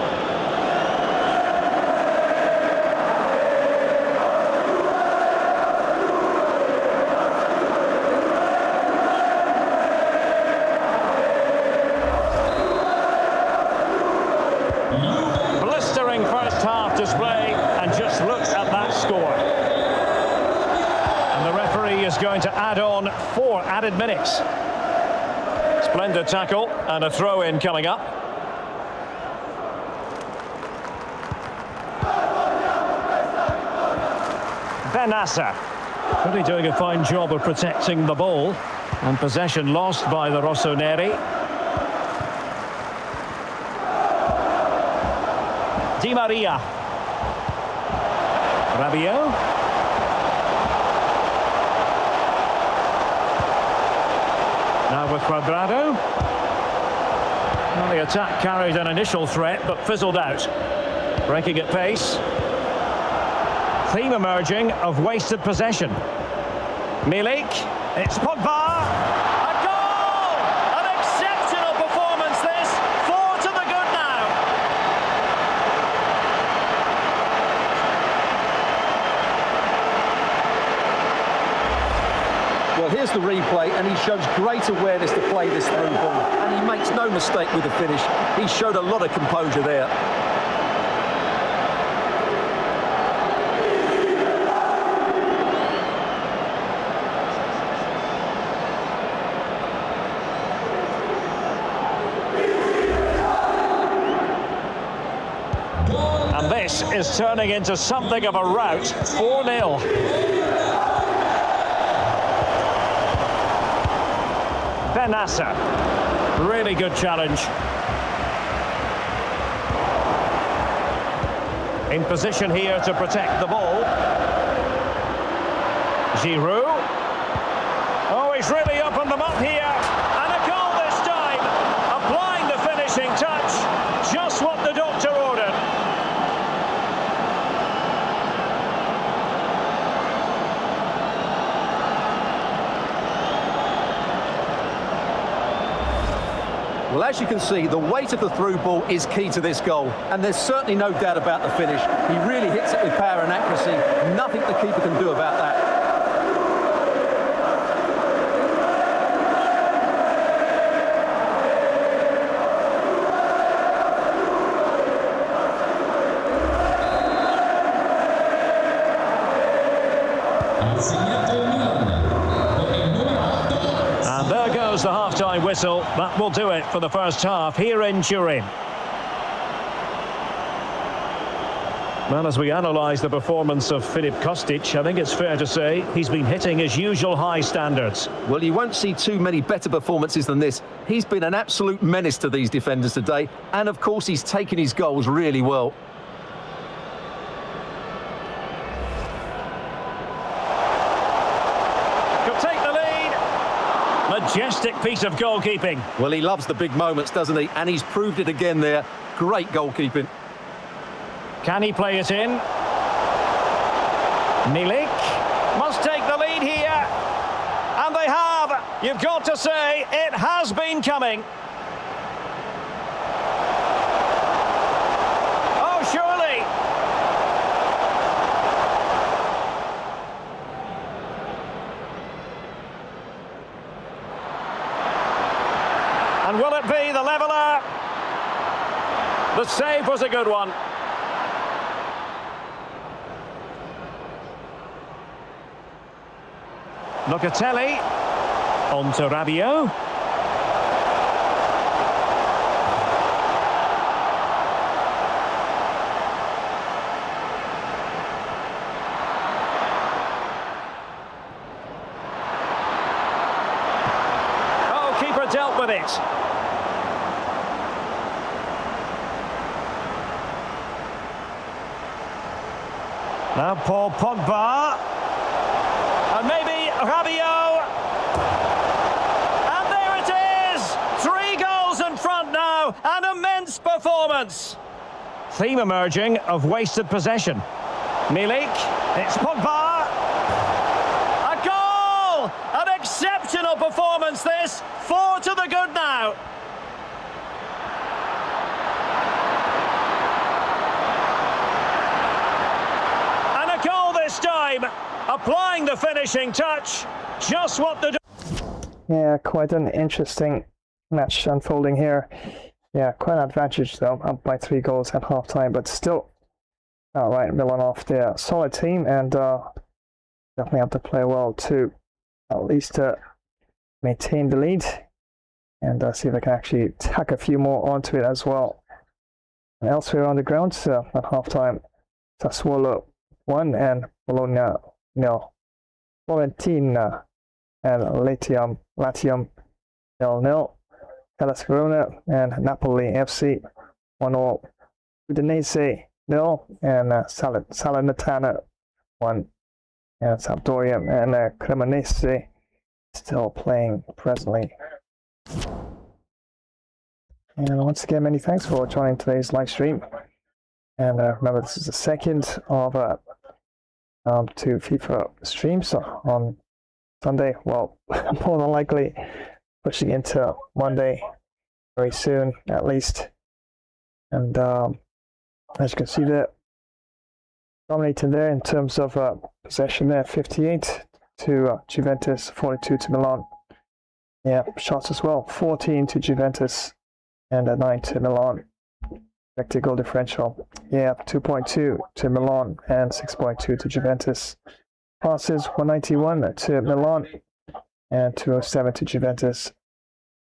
Blistering first half display, and just look at that score. And the referee is going to add on 4 added minutes. Splendid tackle and a throw-in coming up. Benassa really doing a fine job of protecting the ball, and possession lost by the Rossoneri. Di Maria. Rabiot. Now with Cuadrado. Well, the attack carried an initial threat but fizzled out. Breaking at pace. Theme emerging of wasted possession. Milik. It's Pogba. A goal! An exceptional performance this. 4 to the good now. Well, here's the replay, and he shows great awareness to play this through ball. And he makes no mistake with the finish. He showed a lot of composure there. And this is turning into something of a rout. 4-0. Benassa. Really good challenge. In position here to protect the ball. Giroud. Oh, he's really opened them up here. And a goal this time. Applying the finishing touch. Just what the doctor ordered. Well, as you can see, the weight of the through ball is key to this goal, and there's certainly no doubt about the finish. He really hits it with power and accuracy. Nothing the keeper can do about that. And there goes the half-time whistle. That will do it for the first half here in Turin. Well, as we analyse the performance of Filip Kostic, I think it's fair to say he's been hitting his usual high standards. Well, you won't see too many better performances than this. He's been an absolute menace to these defenders today, and of course he's taken his goals really well. Could take the lead. Majestic piece of goalkeeping. Well, he loves the big moments, doesn't he? And he's proved it again there. Great goalkeeping. Can he play it in? Milik must take the lead here. And they have. You've got to say, it has been coming. Oh, surely. And will it be the leveller? The save was a good one. Locatelli on to Rabiot. Oh, keeper dealt with it. Now Paul Pogba. And maybe Rabiot. And there it is! 3 goals in front now. An immense performance. Theme emerging of wasted possession. Milik. It's Pogba. A goal! An exceptional performance this. 4 to the good now. And a goal this time. Applying the finishing touch, just what the... Yeah, quite an interesting match unfolding here. Yeah, quite an advantage though, up by 3 goals at half-time, but still, right, Milan off their solid team, and definitely have to play well to at least maintain the lead, and see if they can actually tack a few more onto it as well. And elsewhere on the ground, at half-time, Sassuolo 1 and Bologna 0. Fiorentina and Latium 0-0. Hellas Verona and Napoli FC 1-0. Udinese 0 and Salernitana 1. And Sampdoria and Cremonese still playing presently. And once again, many thanks for joining today's live stream. And remember, this is the second of 2 FIFA streams on Sunday. Well, more than likely pushing into Monday very soon, at least. And as you can see, there dominating there in terms of possession there, 58 to Juventus, 42 to Milan. Yeah, shots as well, 14 to Juventus and 9 to Milan. Expected goal differential, yeah, 2.2 to Milan and 6.2 to Juventus. Passes 191 to Milan and 207 to Juventus.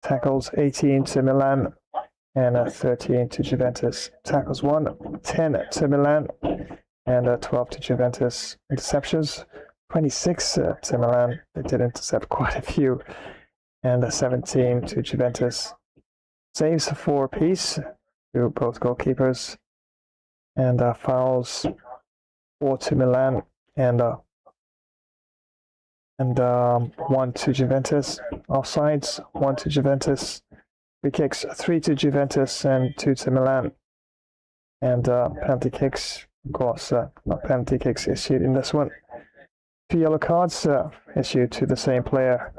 Tackles 18 to Milan and 13 to Juventus. Tackles 10 to Milan and 12 to Juventus. Interceptions 26 to Milan. They did intercept quite a few, and 17 to Juventus. Saves 4 apiece to both goalkeepers, and fouls 4 to Milan and 1 to Juventus. Offsides 1 to Juventus. Free kicks 3 to Juventus and 2 to Milan. And penalty kicks, of course, not penalty kicks issued in this one. 2 yellow cards issued to the same player,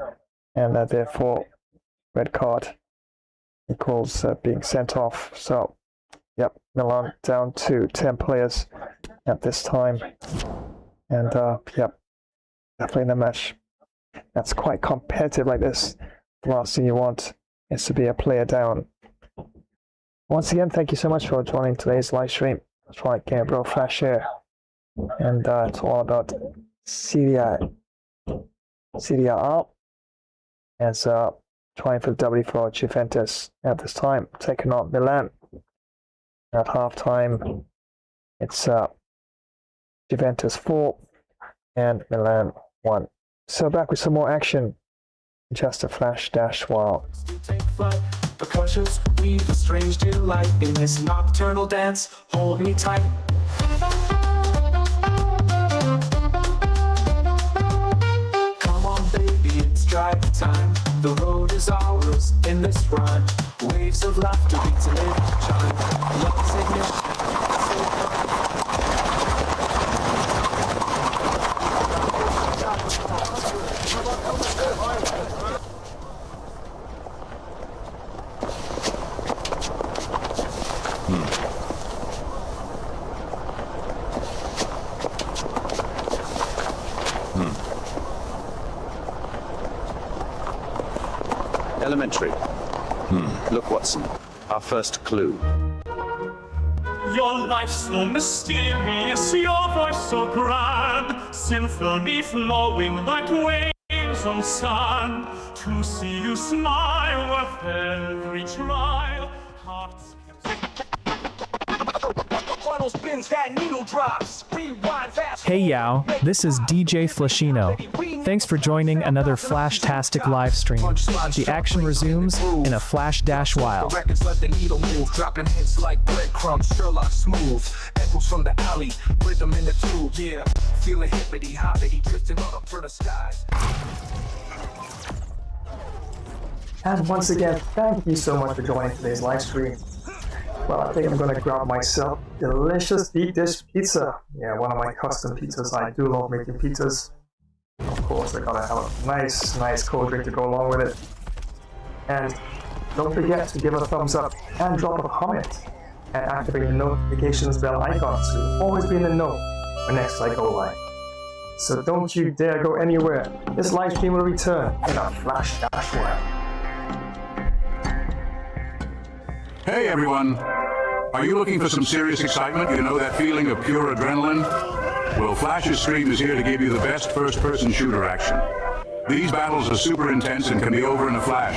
and therefore red card equals being sent off. So, yep, Milan down to 10 players at this time. And, yep, definitely in a match that's quite competitive like this, the last thing you want is to be a player down. Once again, thank you so much for joining today's live stream. That's right, Gabriel Flash here. And it's all about Serie A. As trying for the W for Juventus at this time, taking on Milan. At half-time, it's Juventus 4 and Milan 1. So back with some more action. Just a flash dash while. Take flight, the cautious weave a strange delight in this nocturnal dance. Hold me tight. Come on, baby, it's drive time. The road is ours in this rhyme. Waves of laughter beats a little chime. Love's ignition. Elementary. Look, Watson. Our first clue. Your life so mysterious, your voice so grand, symphony flowing like waves on sand. To see you smile with every trial, hearts Hey Yao, this is DJ Flashino. Thanks for joining another Flashtastic live stream. The action resumes in a flash dash while. Records let the needle move, dropping hits like breadcrumbs, Sherlock smooth. Echoes from the alley, rhythm in the tube, yeah. Feeling hippity hoppity, drifting up for the skies. And once again, thank you so much for joining today's live stream. Well, I think I'm gonna grab myself delicious deep dish pizza. Yeah, one of my custom pizzas. I do love making pizzas. Of course, I gotta have a nice cold drink to go along with it. And don't forget to give a thumbs up and drop a comment and activate the notifications bell icon so you'll always be in the know when next I go live. So don't you dare go anywhere. This live stream will return in a flash dash while. Hey everyone! Are you looking for some serious excitement? You know that feeling of pure adrenaline? Well, Flash's stream is here to give you the best first-person shooter action. These battles are super intense and can be over in a flash.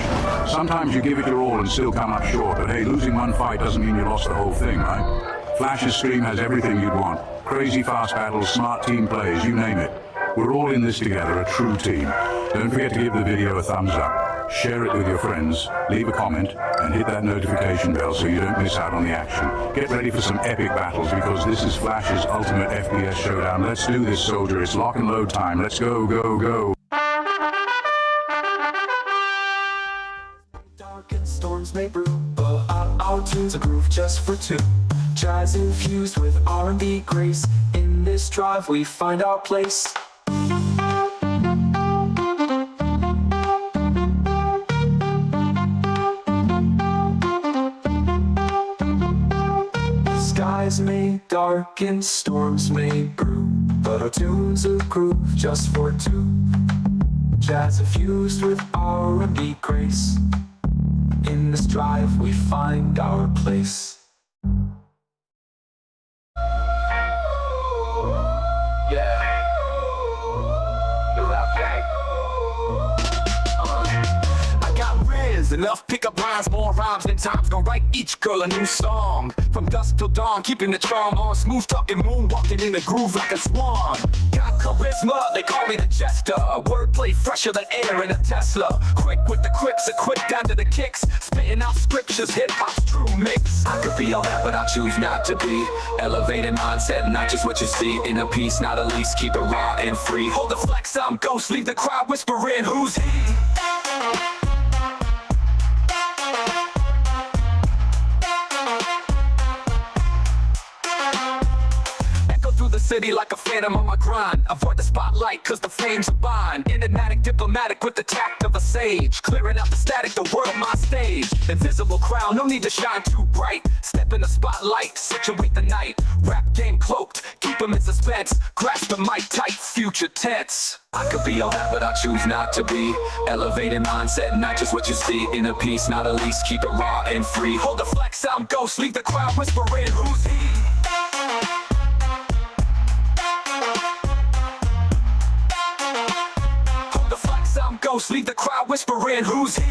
Sometimes you give it your all and still come up short, but hey, losing one fight doesn't mean you lost the whole thing, right? Flash's stream has everything you'd want. Crazy fast battles, smart team plays, you name it. We're all in this together, a true team. Don't forget to give the video a thumbs up. Share it with your friends, leave a comment, and hit that notification bell so you don't miss out on the action. Get ready for some epic battles because this is Flash's ultimate FPS showdown. Let's do this, soldier. It's lock and load time. Let's go, go, go. Dark and storms may brew, but our tunes a groove just for two. Jazz infused with R&B grace. In this drive we find our place. Skies may darken, storms may brew, but our tunes a groove just for two. Jazz infused with R&B grace. In this drive we find our place. Enough pickup lines, more rhymes than time's gonna write each girl a new song. From dusk till dawn, keeping the charm on. Smooth talking, moonwalking in the groove like a swan. Got charisma, they call me the jester. Wordplay fresher than air in a Tesla. Quick with the quips, equipped down to the kicks. Spitting out scriptures, hip-hop's true mix. I could be all that, but I choose not to be. Elevated mindset, not just what you see. In a piece, not a least, keep it raw and free. Hold the flex, I'm ghost, leave the crowd whispering, who's he? City like a phantom on my grind. Avoid the spotlight cause the flames are mine. Enigmatic, diplomatic with the tact of a sage. Clearing out the static, the world my stage. Invisible crown, no need to shine too bright. Step in the spotlight, situate the night. Rap game cloaked, keep them in suspense. Grasp the mic tight, future tense. I could be all that, but I choose not to be. Elevated mindset, not just what you see. In a piece, not a least, keep it raw and free. Hold the flex, I'm ghost, leave the crowd whispering, who's he? Ghost, leave the crowd whispering, who's he?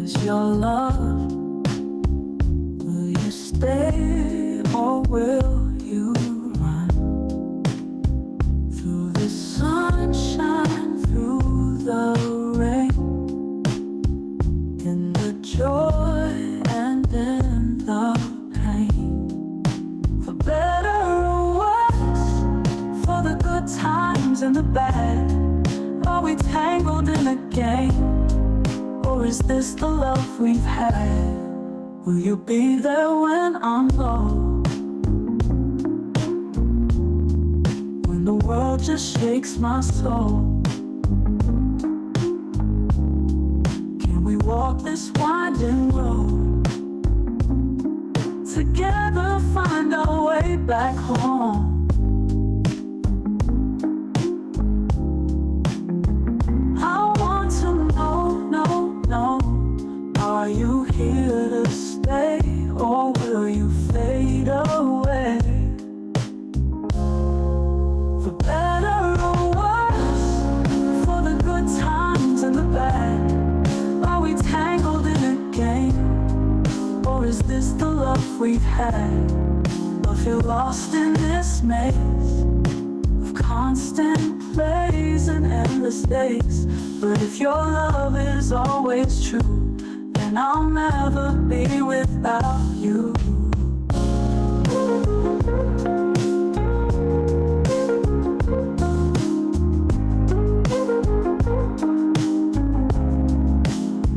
is your love. Will you stay or will you run? Through the sunshine, through the rain, in the joy and in the pain. For better or worse, for the good times and the bad, are we tangled in a game? Or is this the love we've had? Will you be there when I'm low? When the world just shakes my soul? Can we walk this winding road? Together find our way back home. Are you here to stay, or will you fade away? For better or worse, for the good times and the bad, are we tangled in a game? Or is this the love we've had? Or feel lost in this maze of constant plays and endless days? But if your love is always true, and I'll never be without you.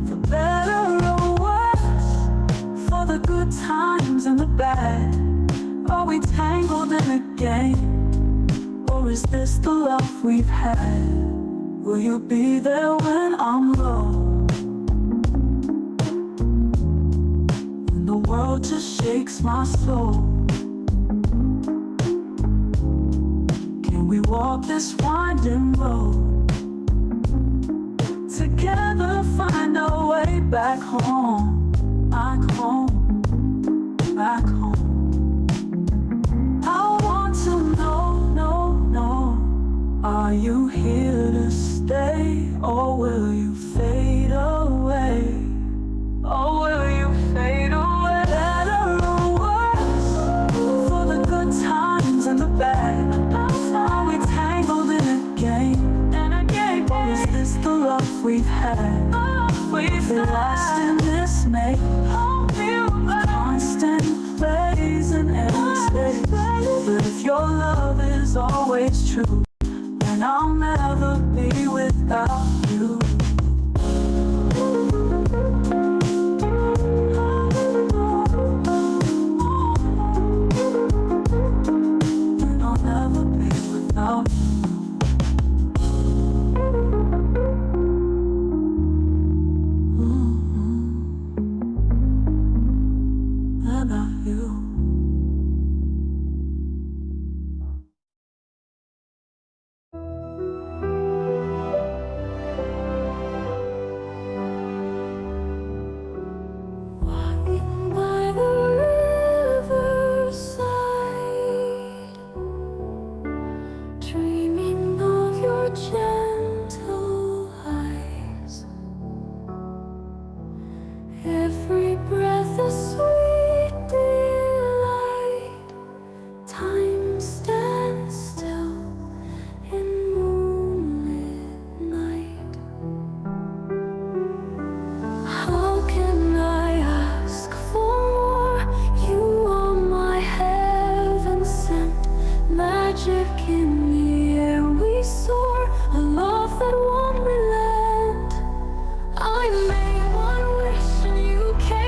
For better or worse, for the good times and the bad, are we tangled in a game? Or is this the love we've had? Will you be there when I'm low? The world just shakes my soul. Can we walk this winding road? Together find our way back home. Back home, back home. I want to know, are you here to stay, or will you fade away? Or will you fade away? Better or worse, for the good times and the bad, are we tangled in a game? Or is this the love we've had? We've been lost in this maze of constant plays and endless days. But if your love is always true, then I'll never be without you. I made one wish and you came.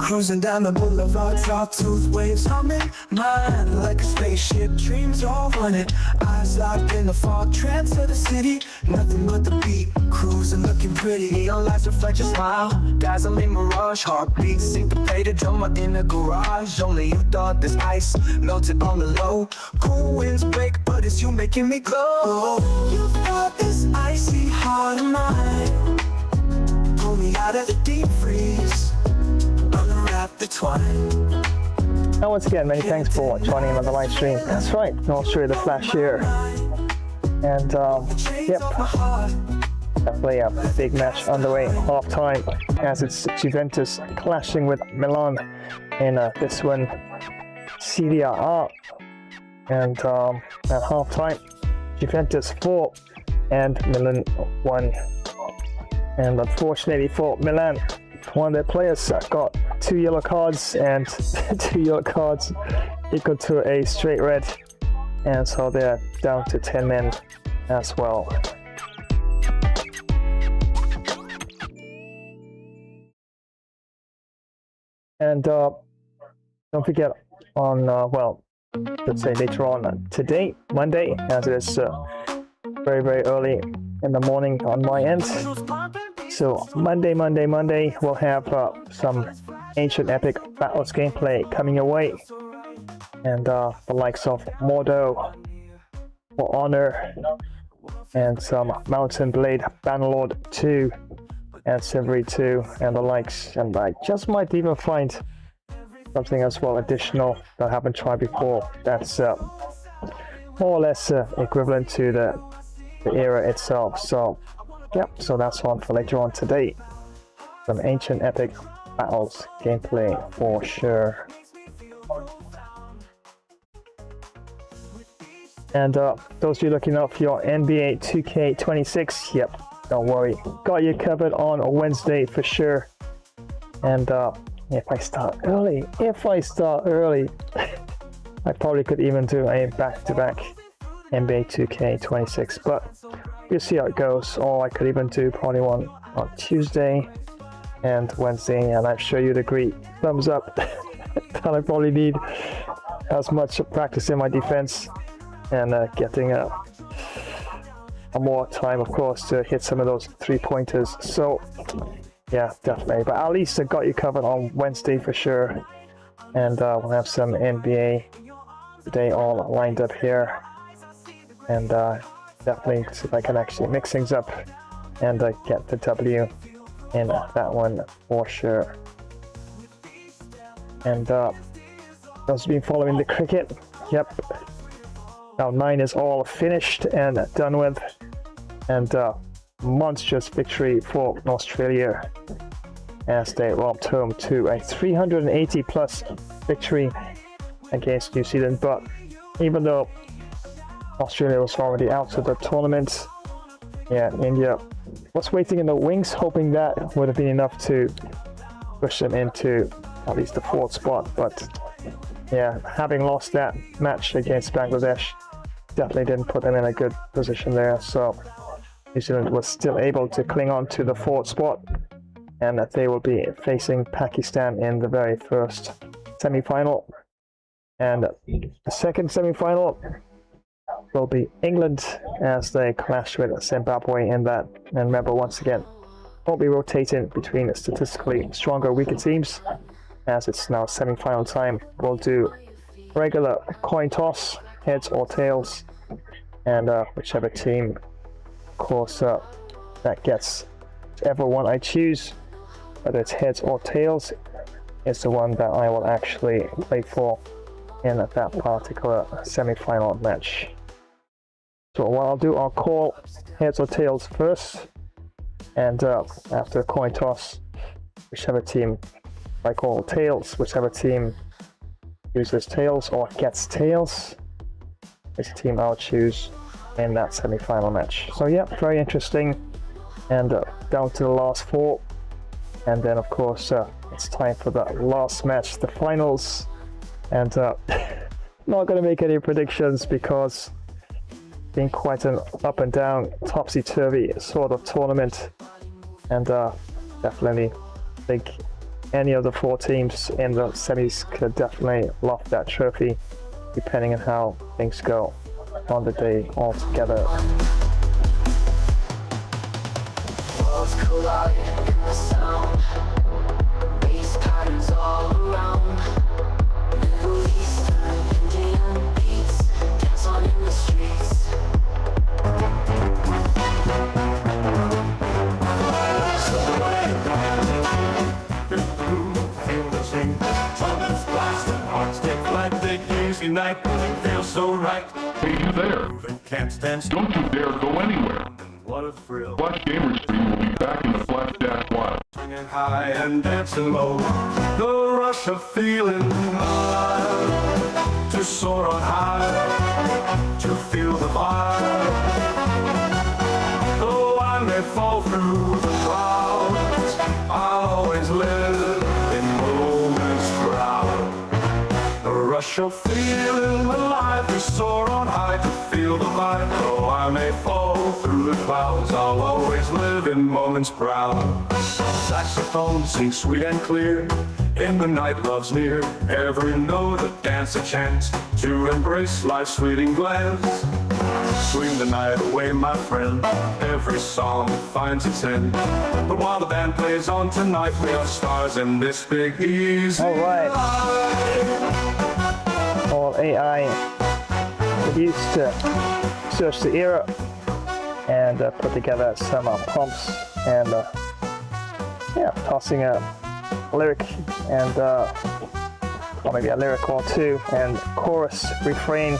Cruising down the boulevard, sawtooth waves humming. Mine like a spaceship, dreams all running. Eyes locked in the fog, trance of the city. Nothing but the beat, cruising looking pretty. Neon lights reflect your smile, dazzling mirage. Heartbeats syncopated, drummer in the garage. Only you thought this ice melted on the low. Cool winds break, but it's you making me glow. You thought this icy heart of mine, pull me out of the deep freeze, unwrap the twine. And once again, many thanks for joining another live stream. That's right, I'll show you the flash here. And yep, definitely a big match underway, half time, as it's Juventus clashing with Milan in this one, Serie A. And at half time, Juventus 4 and Milan 1. And unfortunately for Milan, one of their players got 2 yellow cards, and 2 yellow cards equal to a straight red, and so they're down to 10 men as well. And don't forget on well, let's say later on today, Monday, as it is very, very early in the morning on my end. So Monday, we'll have some Ancient Epic Battles gameplay coming your way. And the likes of Mordo, For Honor, and some Mountain Blade Bannerlord 2, and Silvery 2, and the likes. And I just might even find something as well additional that I haven't tried before. That's more or less equivalent to the era itself. So yep, so that's one for later on today. Some Ancient Epic Battles gameplay for sure. And those of you looking up for your NBA 2K26, yep, don't worry, got you covered on a Wednesday for sure. And if I start early, I probably could even do a back-to-back NBA 2K26, but we'll see how it goes. Or I could even do probably one on Tuesday and Wednesday, and I'm sure you'd agree, thumbs up, that I probably need as much practice in my defense and getting a more time, of course, to hit some of those 3-pointers. So yeah, definitely, but at least I got you covered on Wednesday for sure. And we'll have some NBA today all lined up here, and definitely see if I can actually mix things up and get the W in that one for sure. And those who've been following the cricket, yep, round 9 is all finished and done with, and monstrous victory for Australia as they romped home to a 380 plus victory against New Zealand. But even though Australia was already out of the tournament, yeah, India was waiting in the wings, hoping that would have been enough to push them into at least the 4th spot. But yeah, having lost that match against Bangladesh definitely didn't put them in a good position there. So New Zealand was still able to cling on to the 4th spot, and that they will be facing Pakistan in the very first semi-final. And the second semi-final will be England as they clash with Zimbabwe in that. And remember, once again, won't be rotating between statistically stronger, weaker teams, as it's now semi-final time. We'll do regular coin toss, heads or tails, and whichever team, of course, that gets whichever one I choose, whether it's heads or tails, is the one that I will actually play for in that particular semi-final match. So what I'll do, I'll call heads or tails first, and after a coin toss, whichever team I call tails, whichever team uses tails or gets tails, is the team I'll choose in that semi-final match. So yeah, very interesting, and down to the last 4, and then of course it's time for the last match, the finals. And not going to make any predictions because it's been quite an up and down, topsy-turvy sort of tournament, and definitely think any of the 4 teams in the semis could definitely loft that trophy, depending on how things go on the day altogether. Worlds colliding in the sound. Bass patterns all around. Middle Eastern, Indian beats dance on in the streets. Trumpets blast and hearts take flight. The easy night feels so right. Hey, you there? Can't stand still. Don't you dare go anywhere. What a thrill. Flash Gamer Stream will be back in the Flash Dash Wild. Swinging high and dancing low. The rush of feeling alive. To soar on high. To feel the vibe. Though I may fall through the clouds, I'll always live in moments proud. The rush of feeling alive. To soar on high. To feel the vibe. Though I may fall through the clouds, I'll always live in moments proud. Saxophone sings sweet and clear. In the night love's near. Every note a dance, a chance to embrace life's fleeting glance. Swing the night away, my friend. Every song finds its end. But while the band plays on tonight, we are stars in this big easy Alright. All AI used to search the era and put together some prompts and yeah, tossing a lyric and or maybe a lyric or two and chorus, refrain,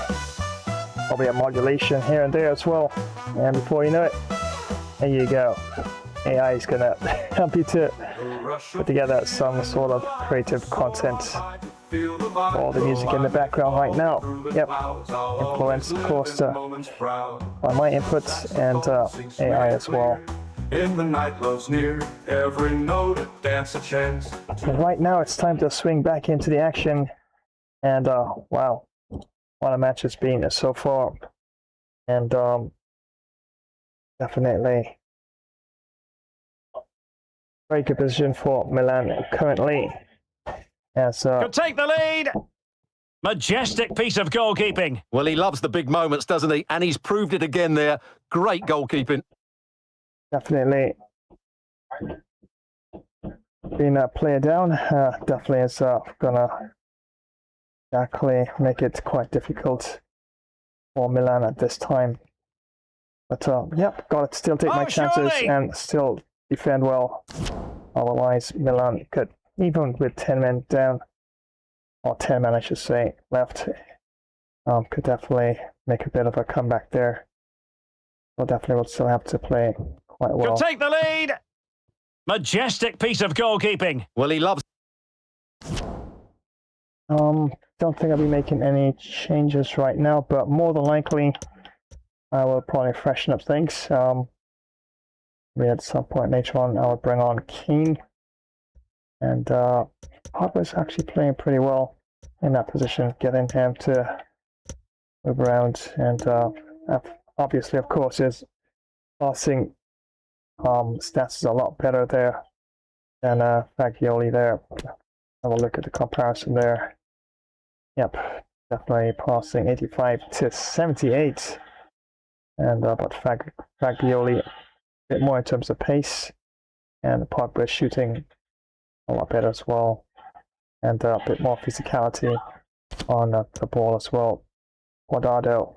probably a modulation here and there as well. And before you know it, there you go. AI is gonna help you to put together some sort of creative content. All the music in the background right now. Yep. Influenced, of course, by my inputs and AI as well. In the night love's near, every note a dance, a chance. And right now it's time to swing back into the action. And wow, what a match it's been so far. And definitely very good position for Milan currently. As Could take the lead. Majestic piece of goalkeeping. Well, he loves the big moments, doesn't he? And he's proved it again there. Great goalkeeping. definitely being a player down, definitely is gonna exactly make it quite difficult for Milan at this time. But yep, gotta still take my chances and still defend well. Otherwise, Milan could, even with 10 men down, or 10 men I should say, left, could definitely make a bit of a comeback there. Well, definitely will still have to play quite well. Could take the lead. Majestic piece of goalkeeping. Well, he loves. Don't think I'll be making any changes right now, but more than likely I will probably freshen up things. Maybe at some point later on I will bring on Keane, and Harper's actually playing pretty well in that position, getting him to move around, and obviously, of course, his passing stats is a lot better there than Fagioli there. Have a look at the comparison there. Yep, definitely passing 85 to 78. And but Fagioli a bit more in terms of pace, and Pogba shooting a lot better as well, and a bit more physicality on the ball as well. Guardado,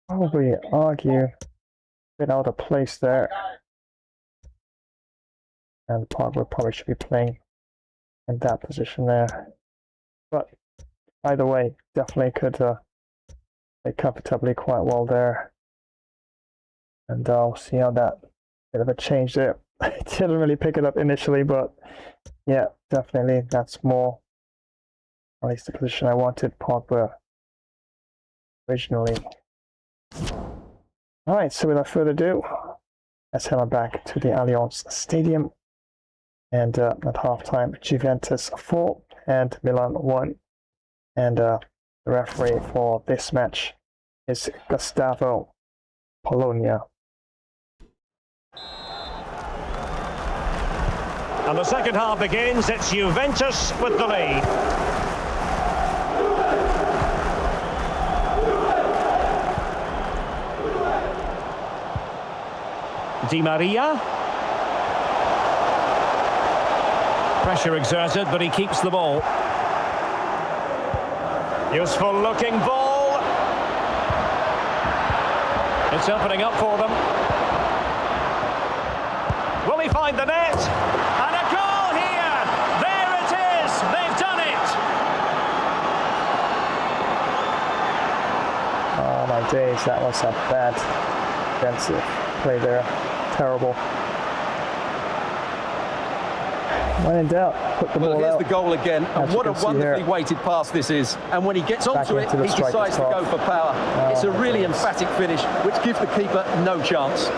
probably argue a bit out of place there, and Pogba probably should be playing in that position there. But either way, definitely could play comfortably quite well there. And I'll see how that bit of a change there. I didn't really pick it up initially, but yeah, definitely that's more, at least the position I wanted Pogba originally. Alright, so without further ado, let's head on back to the Allianz Stadium. And at halftime, Juventus 4 and Milan 1. And the referee for this match is Gustavo Polonia. And the second half begins. It's Juventus with the lead. Di Maria. Pressure exerted, but he keeps the ball. Useful looking ball. It's opening up for them. Will he find the net? And a goal here! There it is! They've done it! Oh my days, that was a bad defensive play there. Terrible. When in doubt, put the ball here's out. the goal again, and As what you a can see wonderfully here. weighted pass this is. And when he gets Back onto it, into the he decides to striker's go for power. It's a really goodness. emphatic finish, which gives the keeper no chance.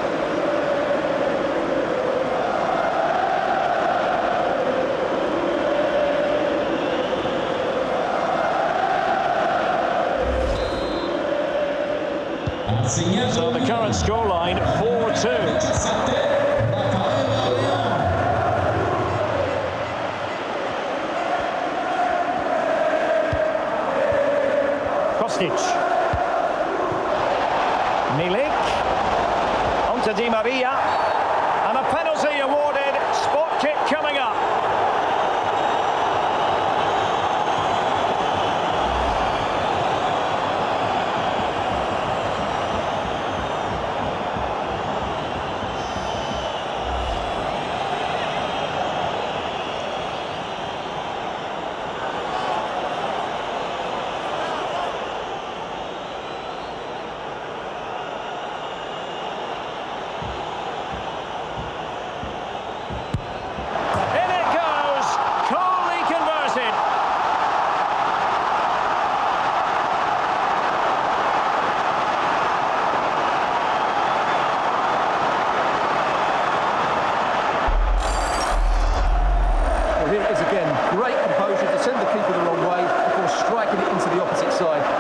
So the current scoreline, 4-2. Kostic. Milik. Onto Di Maria. And a penalty awarded. Spot kick coming up.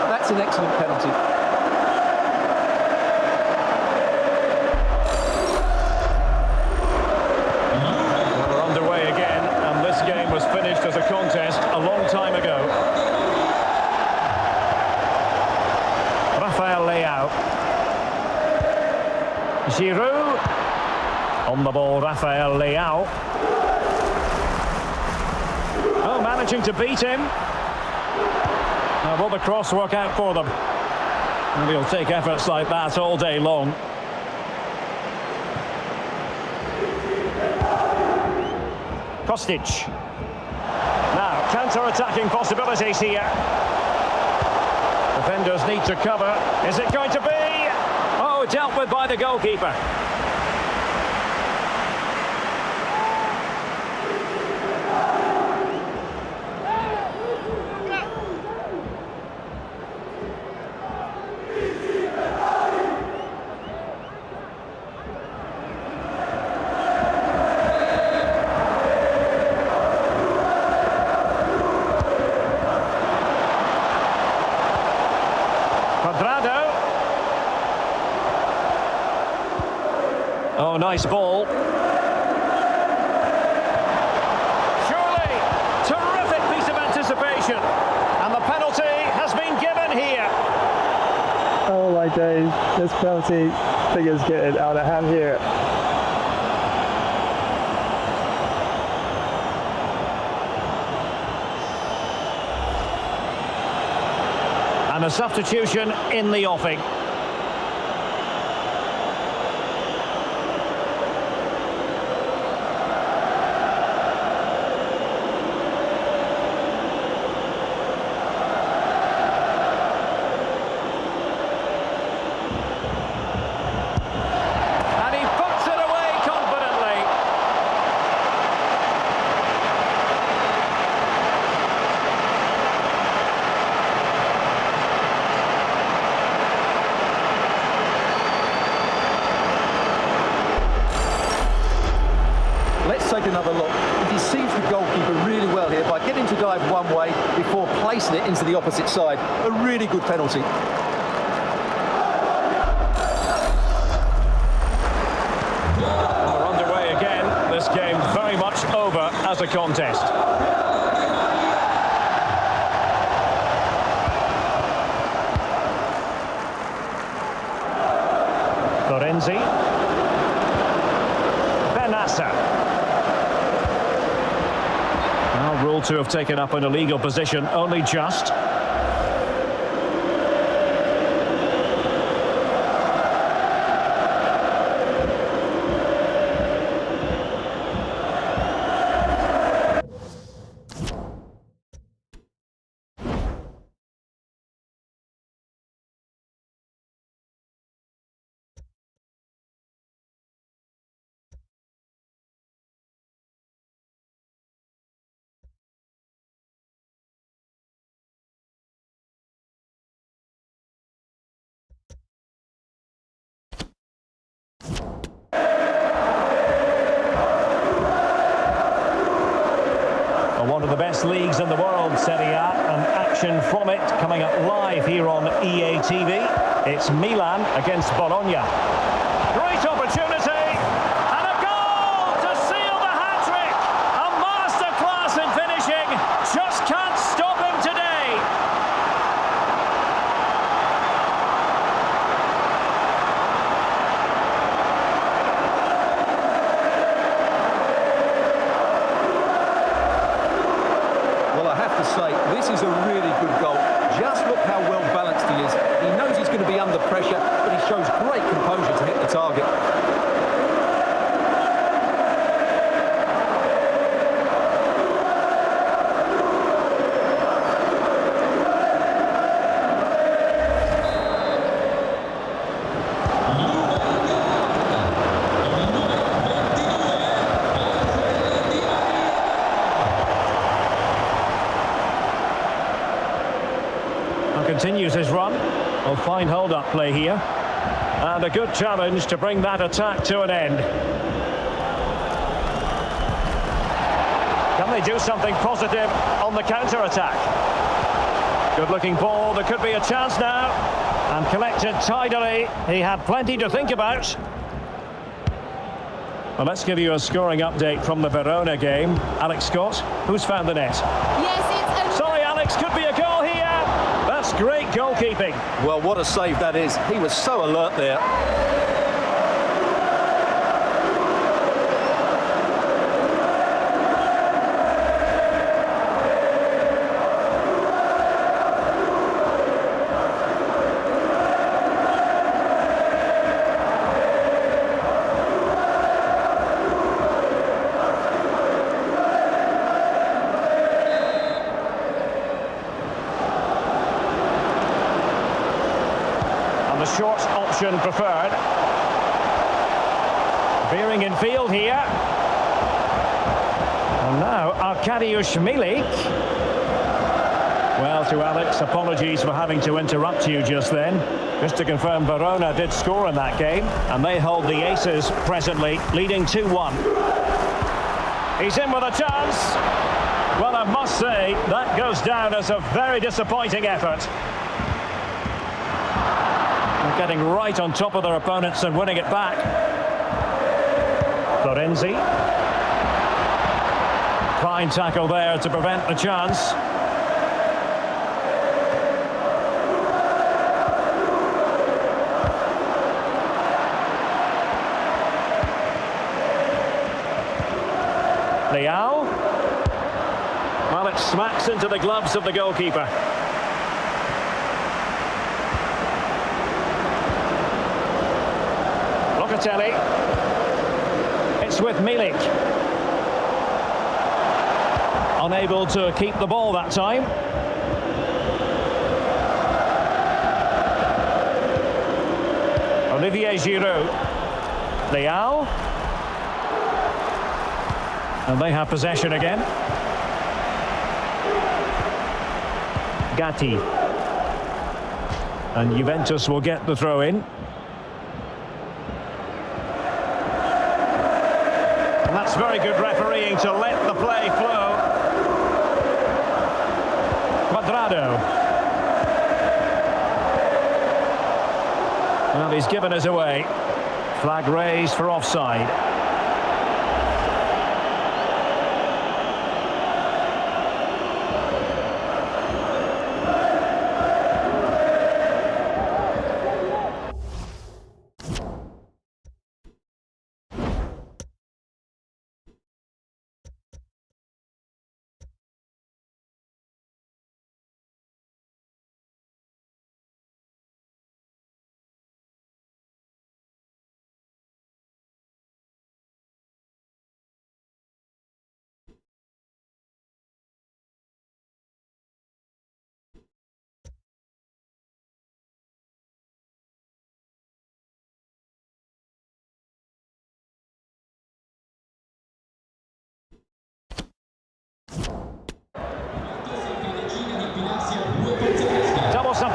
That's an excellent penalty. Well, we're underway again, and this game was finished as a contest a long time ago. Rafael Leao. Giroud. On the ball, Rafael Leao. Oh, managing to beat him. Now, will the cross work out for them? And he'll take efforts like that all day long. Kostic. Now, counter-attacking possibilities here. Defenders need to cover. Is it going to be? Oh, dealt with by the goalkeeper. Oh, nice ball. Surely, terrific piece of anticipation. And the penalty has been given here. Oh my days, this penalty thing is getting out of hand here. And a substitution in the offing. Take another look. He deceives the goalkeeper really well here by getting to dive one way before placing it into the opposite side. A really good penalty. We're underway again. This game very much over. the contest. Lorenzi. Benassa. Now ruled to have taken up an illegal position, only just. One of the best leagues in the world, Serie A, and action from it coming up live here on EA TV. It's Milan against Bologna. Great opportunity, and a goal to seal the hat-trick! A masterclass in finishing, just can't stop him today! Say, this is a really good goal. Just look how well balanced he is. He knows he's going to be under pressure, but he shows great composure to hit the target. Continues his run. Will find hold-up play here. And a good challenge to bring that attack to an end. Can they do something positive on the counter-attack? Good-looking ball. There could be a chance now. And collected tidily. He had plenty to think about. Well, let's give you a scoring update from the Verona game. Alex Scott, who's found the net? Yes, it's... Sorry, Alex, could be a goal here. That's great goalkeeping. Well, what a save that is. He was so alert there. Short option preferred. Veering in field here. And now Arkadiusz Milik. Well, to Alex, apologies for having to interrupt you just then. Just to confirm, Verona did score in that game, and they hold the aces presently, leading 2-1. He's in with a chance. Well, I must say, that goes down as a very disappointing effort. Getting right on top of their opponents and winning it back. Lorenzi. Fine tackle there to prevent the chance. Leao. Well, it smacks into the gloves of the goalkeeper. It's with Milik. Unable to keep the ball that time. Olivier Giroud. Leao. And they have possession again. Gatti. And Juventus will get the throw in. That's very good refereeing to let the play flow. Quadrado. Well, he's given us away. Flag raised for offside.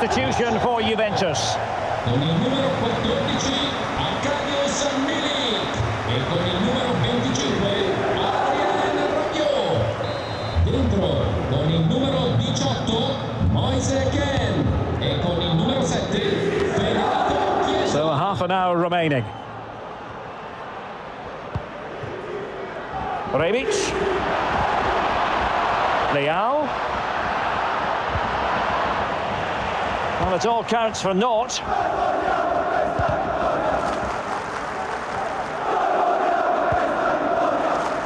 substitution for Juventus. Con il numero 14 Arkadiusz Milik e con il numero 25 dentro con il numero 18 Maignan e con il numero 7 Federico Chiesa. So half an hour remaining. Rebic. Leao. Well, it all counts for naught.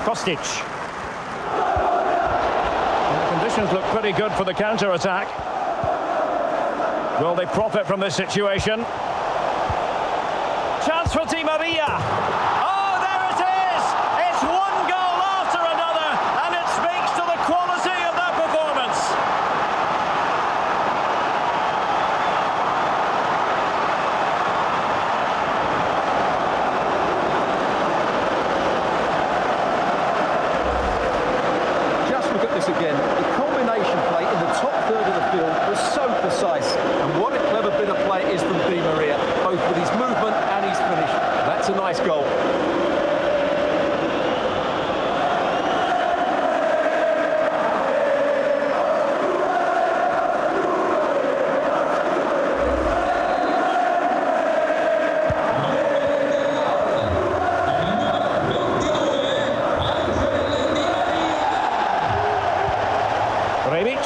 Kostic. Conditions look pretty good for the counter-attack. Will they profit from this situation? Chance for Di Maria. Oh, there it is! It's one goal after another, and it speaks to the quality of their performance. Just look at this again. The combination play in the top third of the field was so precise. And what a clever bit of play is from Di Maria, both with his movement and his finish. That's a nice goal. Rebic.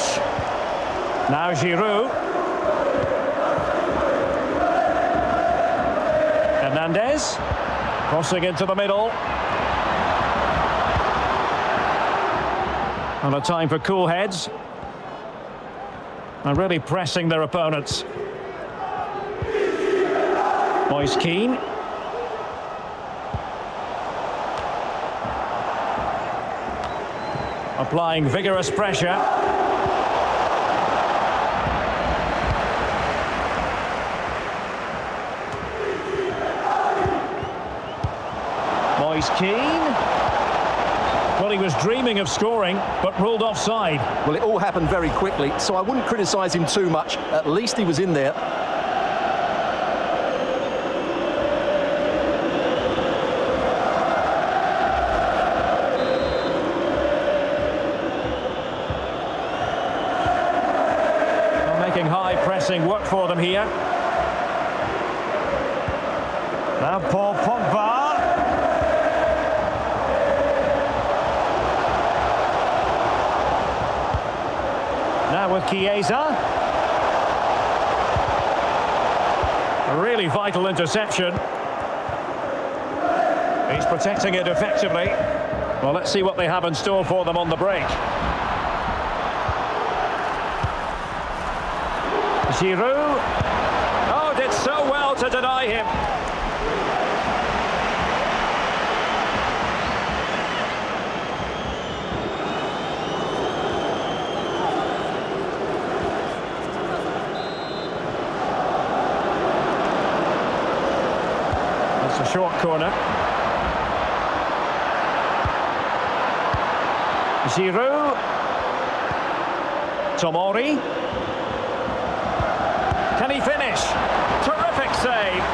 Now Giroud. Hernandez. Crossing into the middle. And a time for cool heads. And really pressing their opponents. Maignan. Applying vigorous pressure. Maignan. Well, he was dreaming of scoring, but ruled offside. Well, it all happened very quickly, so I wouldn't criticise him too much. At least he was in there. Making high pressing work for them here. Now Paul Pogba. Now with Chiesa. A really vital interception. He's protecting it effectively. Well, let's see what they have in store for them on the break. Giroud. Oh, did so well to deny him. That's a short corner. Giroud. Tomori. Can he finish? Terrific save.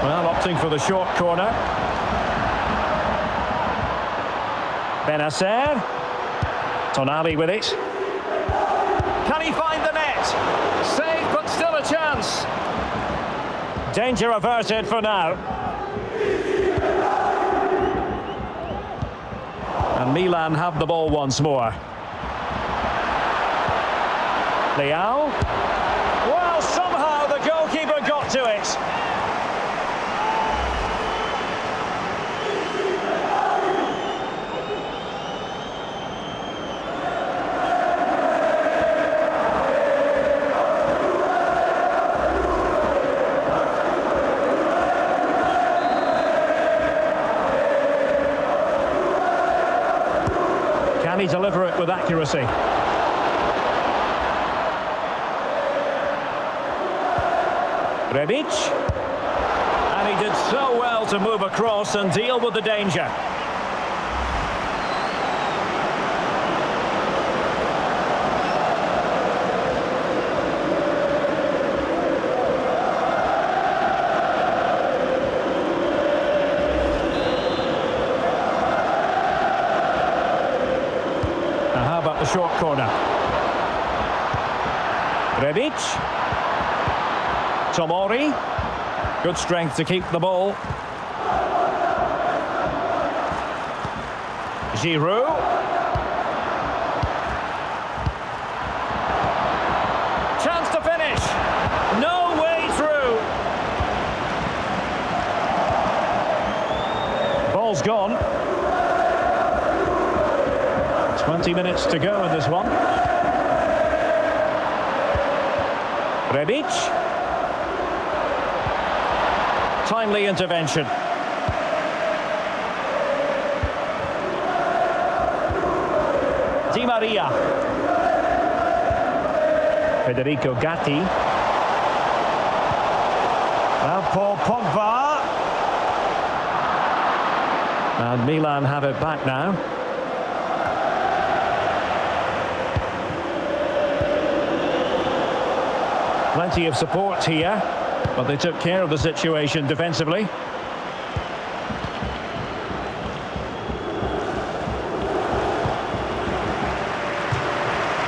Well, opting for the short corner. Benacer. Tonali with it. Can he find the net? Save, but still a chance. Danger averted for now. And Milan have the ball once more. Leao. Well, somehow the goalkeeper got to it. deliver it with accuracy. Rebic. And he did so well to move across and deal with the danger. Now how about the short corner? Rebic. Tomori. Good strength to keep the ball. Giroud. Chance to finish. No way through. Ball's gone. 20 minutes to go in this one. Rebic. Timely intervention. Di Maria. Federico Gatti. Now Paul Pogba. And Milan have it back now. Plenty of support here, but they took care of the situation defensively.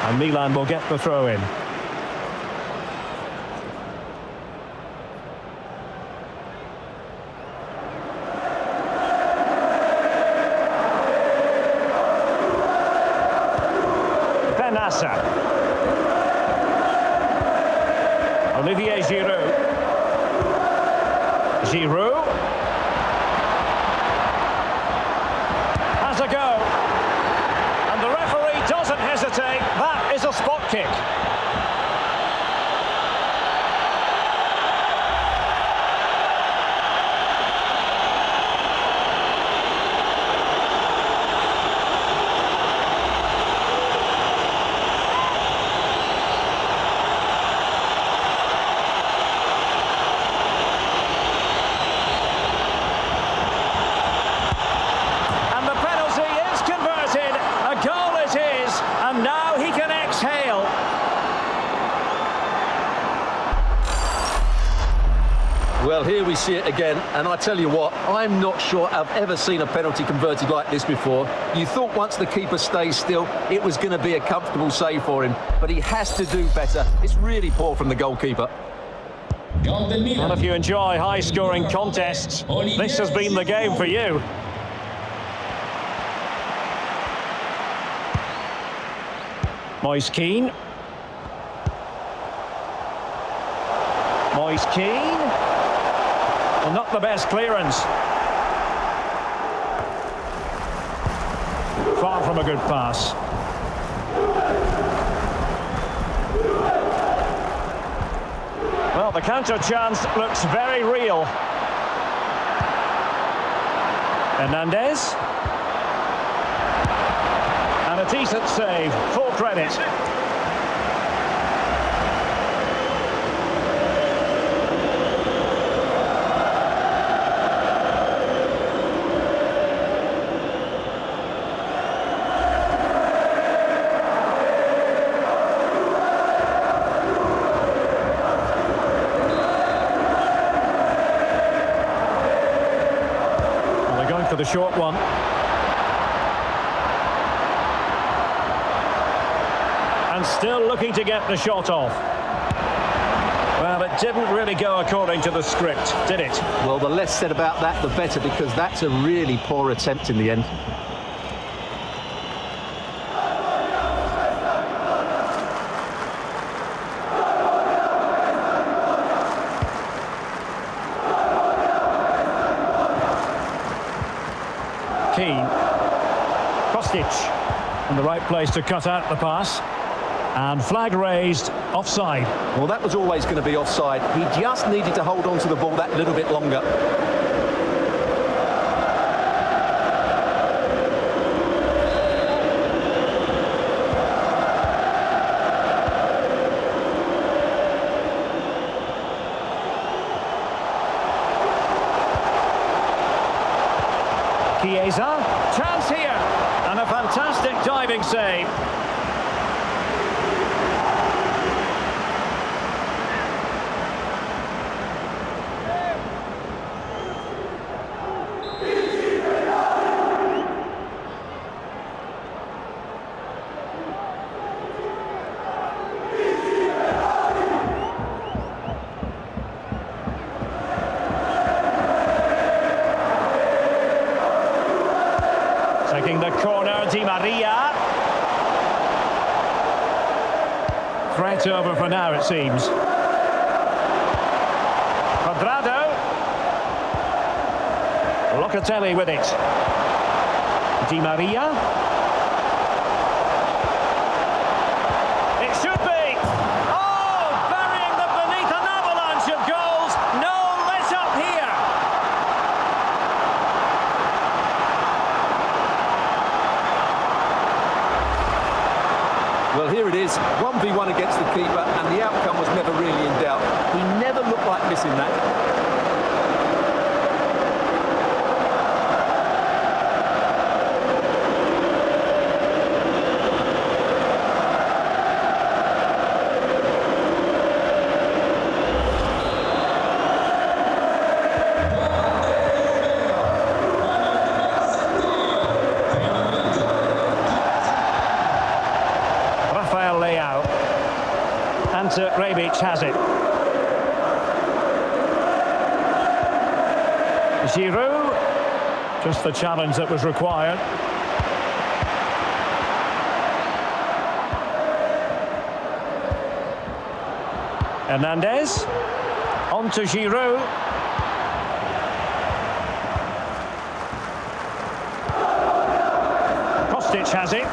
And Milan will get the throw in. Benassa. Olivier Giroud. Giroud has a go, and the referee doesn't hesitate. That is a spot kick. Well, here we see it again, and I tell you what, I'm not sure I've ever seen a penalty converted like this before. You thought once the keeper stays still, it was going to be a comfortable save for him, but he has to do better. It's really poor from the goalkeeper. Well, if you enjoy high-scoring contests, this has been the game for you. Moise Kean. Moise Kean. Well, not the best clearance. Far from a good pass. Well, the counter chance looks very real. Hernandez. And a decent save. Full credit. For the short one. And still looking to get the shot off. Well, it didn't really go according to the script, did it? Well, the less said about that, the better, because that's a really poor attempt in the end. Keane. Kostic in the right place to cut out the pass. And flag raised, offside. Well, that was always going to be offside. He just needed to hold on to the ball that little bit longer. Fantastic diving save. Taking the corner, Di Maria. Threat over for now, it seems. Quadrado. Locatelli with it. Di Maria. It should be. Oh, burying them beneath an avalanche of goals. No let up here. Well, here it is, 1v1 against the keeper, and the outcome was never really in doubt. He never looked like missing that. Rebic has it. Giroud, just the challenge that was required. Hernandez, on to Giroud. Kostic has it.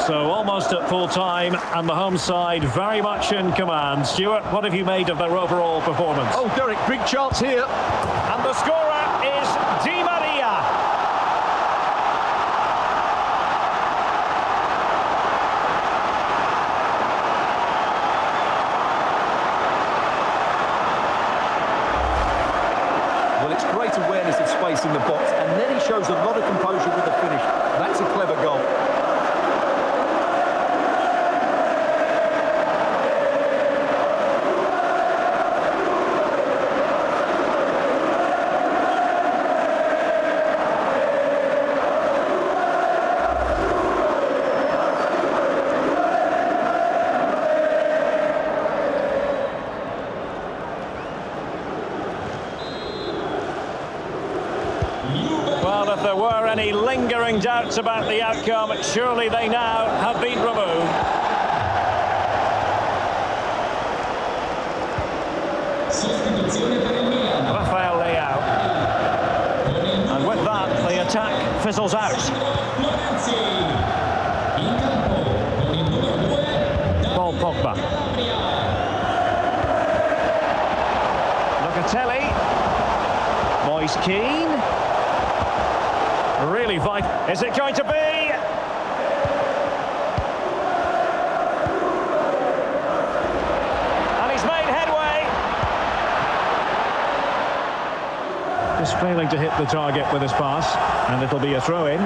So almost at full time, and the home side very much in command. Stuart, what have you made of their overall performance? Oh, Derek, big chance here. And the scorer is Di Maria. Well, it's great awareness of space in the box, and then he shows a lot of composure with the finish. That's a clever goal. Well, if there were any lingering doubts about the outcome, surely they now have been removed. Rafael Leao. And with that, the attack fizzles out. Paul Pogba. Locatelli. Moise Keane. Really vital. Is it going to be? And he's made headway. Just failing to hit the target with his pass, and it'll be a throw-in.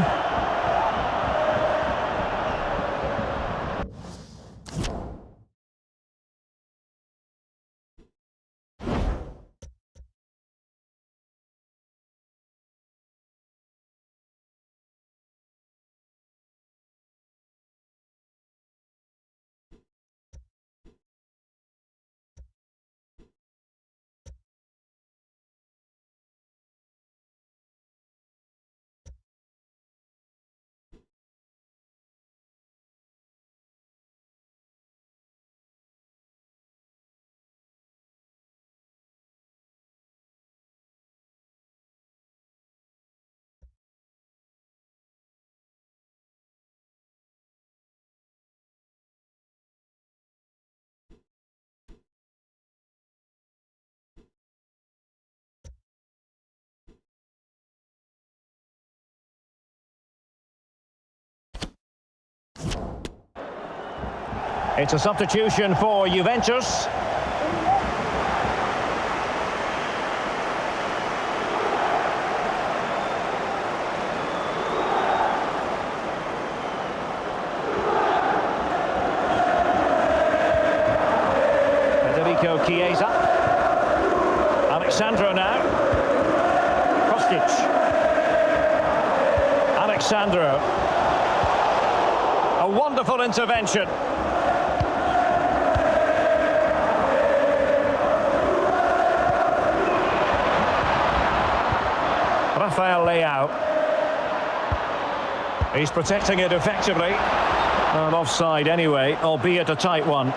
It's a substitution for Juventus. Chiesa. Alexandro now. Kostic. Alexandro. A wonderful intervention. Rafael Leao. He's protecting it effectively. Well, offside anyway, albeit a tight one.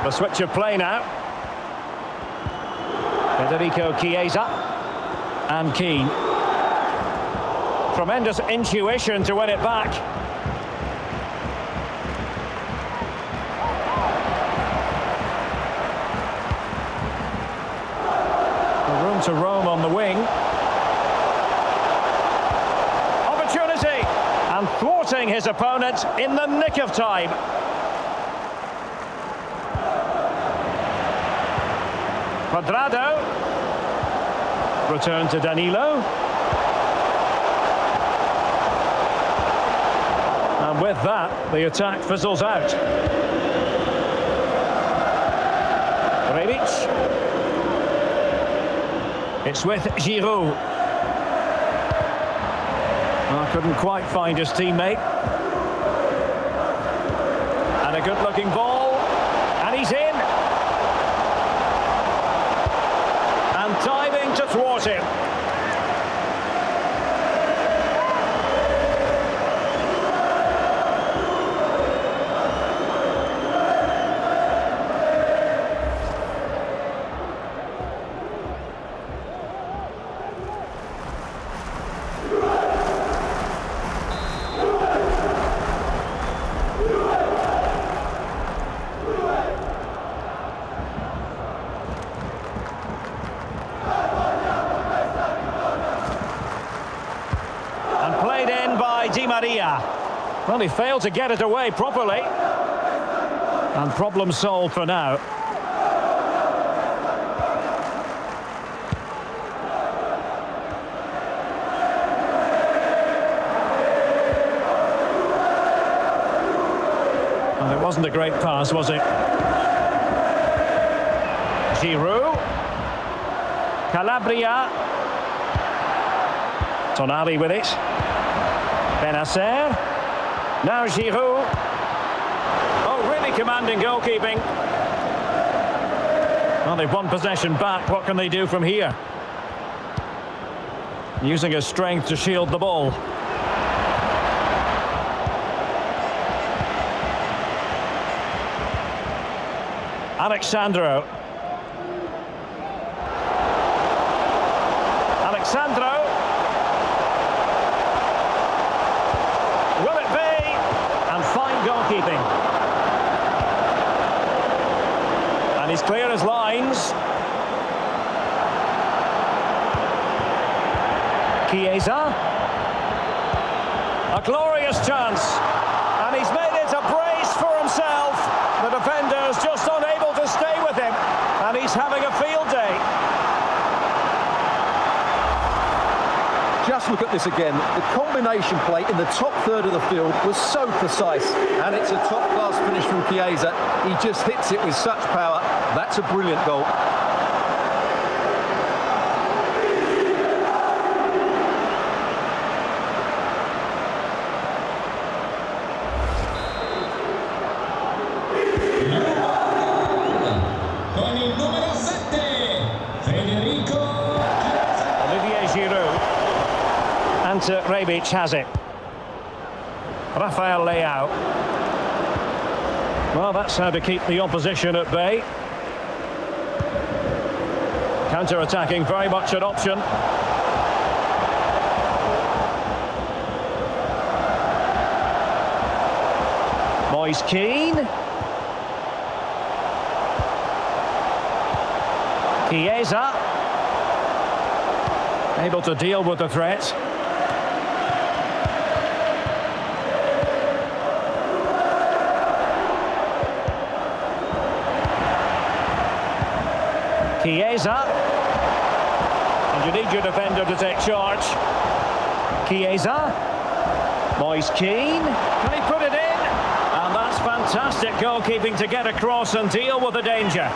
The switch of play now. Federico Chiesa and Keane. Tremendous intuition to win it back. Room to roam on the wing. Opportunity, and thwarting his opponent in the nick of time. Quadrado. Return to Danilo. And with that, the attack fizzles out. Rebic. It's with Giroud. Couldn't quite find his teammate. And a good-looking ball. And he's in. And timing to thwart him. Di Maria. Well, he failed to get it away properly. And problem solved for now. And it wasn't a great pass, was it? Giroud. Calabria. Tonali with it. Benacer. Now Giroud. Oh, really commanding goalkeeping. Well, they've won possession back. What can they do from here? Using his strength to shield the ball. Alexandro. Alexandro. Will it be? And fine goalkeeping. And he's clear as lines. Chiesa. A glorious chance. And he's made it a brace for himself. The defender's just unable to stay with him. And he's having a field day. Just look at this again. The combination play in the top third of the field was so precise. And it's a top-class finish from Chiesa. He just hits it with such power. That's a brilliant goal. Con il numero 7, Federico Olivier Giroud. And Rebic has it. Rafael Leao. Well, that's how to keep the opposition at bay. Counter-attacking, very much an option. Moise Keane. Chiesa. Able to deal with the threat. Chiesa. And you need your defender to take charge. Chiesa. Moise Keane. Can he put it in? And that's fantastic goalkeeping to get across and deal with the danger.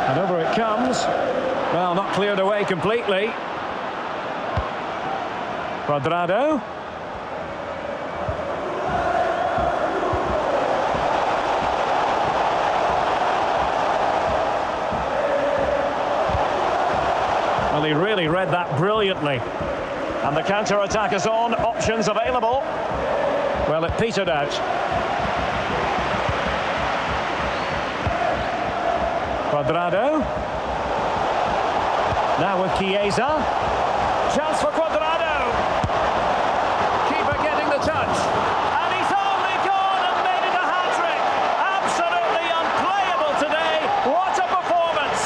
And over it comes. Well, not cleared away completely. Cuadrado. Well, he really read that brilliantly. And the counter-attack is on. Options available. Well, it petered out. Cuadrado. Now with Chiesa. Chance for Cuadrado. Keeper getting the touch. And he's only gone and made it a hat-trick. Absolutely unplayable today. What a performance.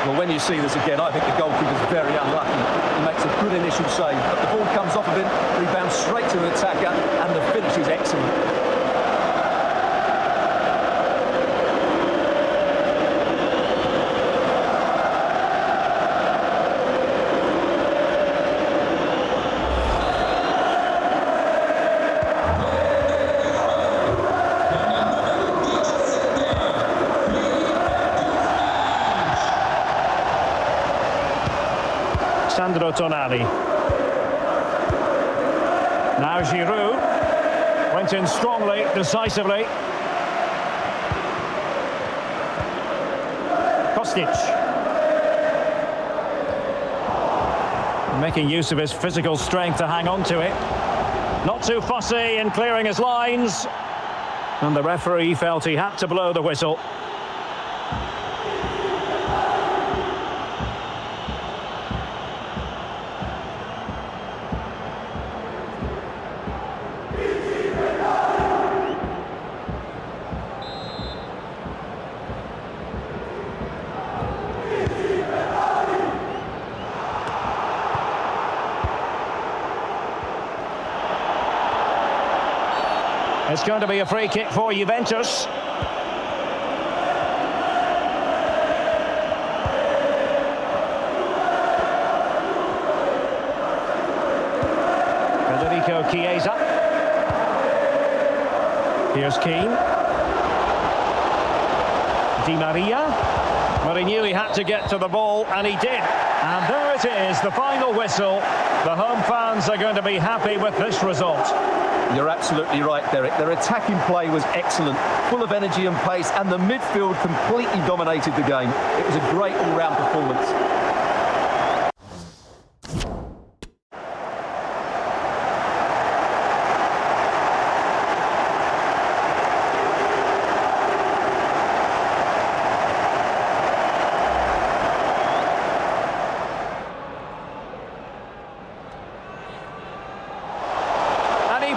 Well, when you see this again, I think the goalkeeper's very unlucky. He makes a good initial save, but the ball comes off of him, rebounds straight to the attacker, and the finish is excellent. Sandro Tonali. Now Giroud went in strongly, decisively. Kostic. Making use of his physical strength to hang on to it. Not too fussy in clearing his lines. And the referee felt he had to blow the whistle. It's going to be a free kick for Juventus. Federico Chiesa. Here's Keane. Di Maria. But he knew he had to get to the ball, and he did. And there it is, the final whistle. The home fans are going to be happy with this result. You're absolutely right, Derek. Their attacking play was excellent, full of energy and pace, and the midfield completely dominated the game. It was a great all-round performance.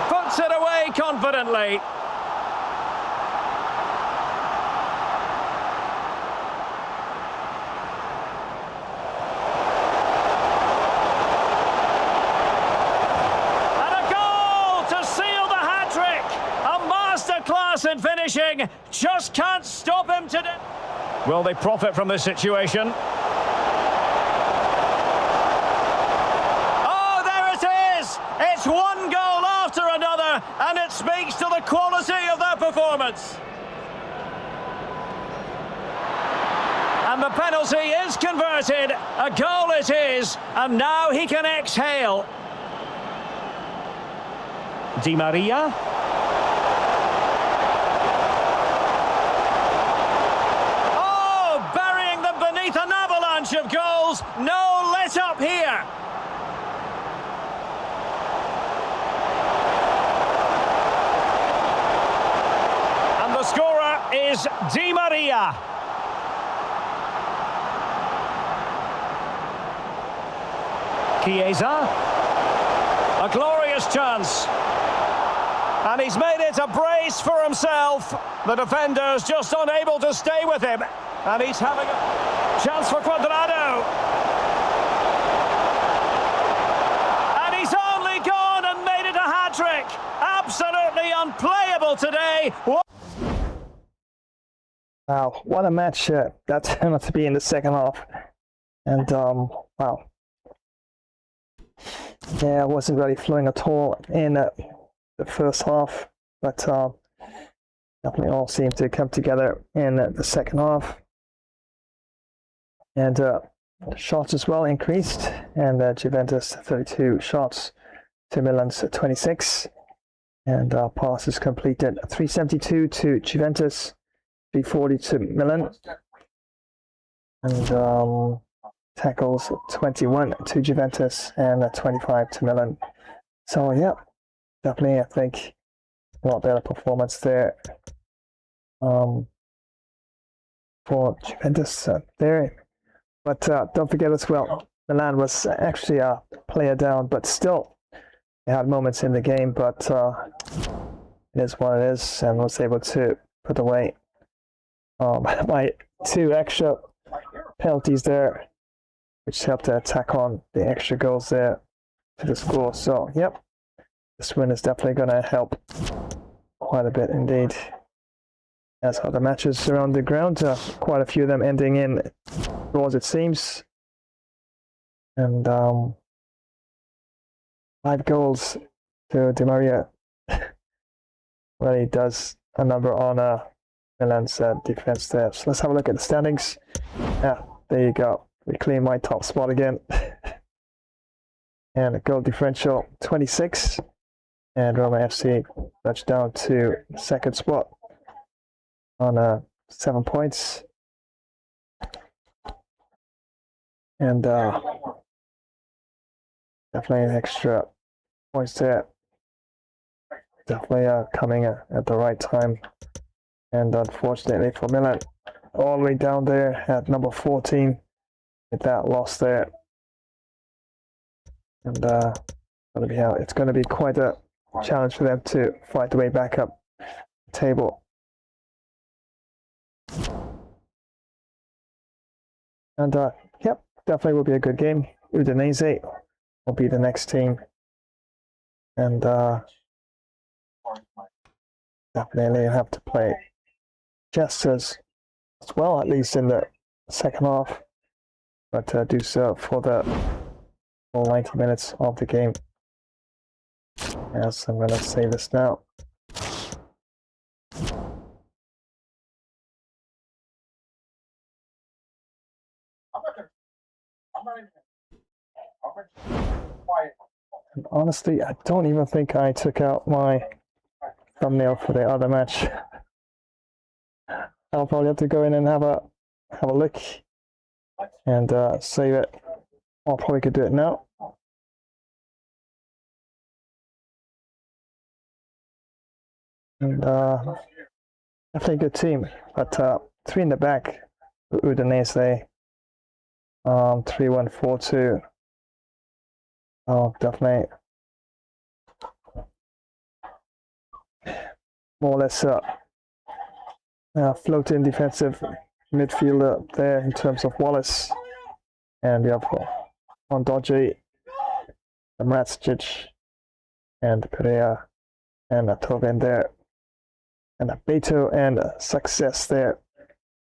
Puts it away confidently. And a goal to seal the hat-trick. A masterclass in finishing. Just can't stop him today. Will they profit from this situation? Oh, there it is. It's one goal after another, and it speaks to the quality of their performance. And the penalty is converted. A goal it is, and now he can exhale. Di Maria. Oh, burying them beneath an avalanche of goals. No let up here. The scorer is Di Maria. Chiesa. A glorious chance. And he's made it a brace for himself. The defender's just unable to stay with him. And he's having a chance for Cuadrado. And he's only gone and made it a hat-trick. Absolutely unplayable today. Wow, what a match that turned out to be in the second half. And wow. Yeah, it wasn't really flowing at all in the first half, but definitely all seemed to come together in the second half. And shots as well increased, and Juventus 32 shots to Milan's 26. And passes completed 372 to Juventus, 340 to Milan. And tackles 21 to Juventus and 25 to Milan. So yeah, definitely I think a lot better performance there for Juventus there. But don't forget as well, Milan was actually a player down, but still they had moments in the game, but it is what it is, and was able to put away by 2 extra penalties there, which helped to tack on the extra goals there to the score. So, yep, this win is definitely going to help quite a bit indeed. As other matches around the ground, quite a few of them ending in draws, it seems. And 5 goals to Di Maria really does a number on Milan's defense there. So let's have a look at the standings. Yeah, there you go. We claim my top spot again. And a goal differential 26. And Roma FC nudged down to second spot on 7 points. And definitely extra points there. Definitely coming at the right time. And unfortunately for Milan, all the way down there at number 14 with that loss there. And it's going to be quite a challenge for them to fight the way back up the table. And yep, definitely will be a good game. Udinese will be the next team. And definitely have to play just as well, at least in the second half, but do so for the full 90 minutes of the game. Yes, I'm going to save this now. And honestly, I don't even think I took out my thumbnail for the other match. I'll probably have to go in and have a look and save it. I probably could do it now. And definitely a good team, but 3 in the back. Udinese, 3-1-4-2. Oh, definitely more or less floating defensive midfielder there in terms of Wallace, and we have Ondoji, Mracic, and Pereira, and Toven there, and Beto and Success there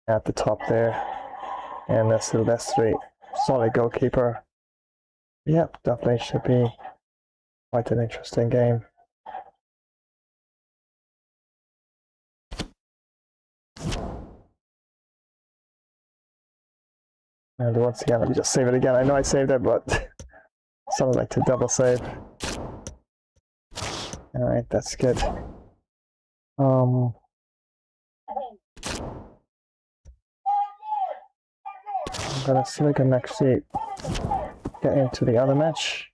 at the top there, and Silvestri, solid goalkeeper. Yep, definitely should be quite an interesting game. And once again, let me just save it again. I know I saved it, but something like to double save. Alright, that's good. I'm gonna see if I can actually get into the other match.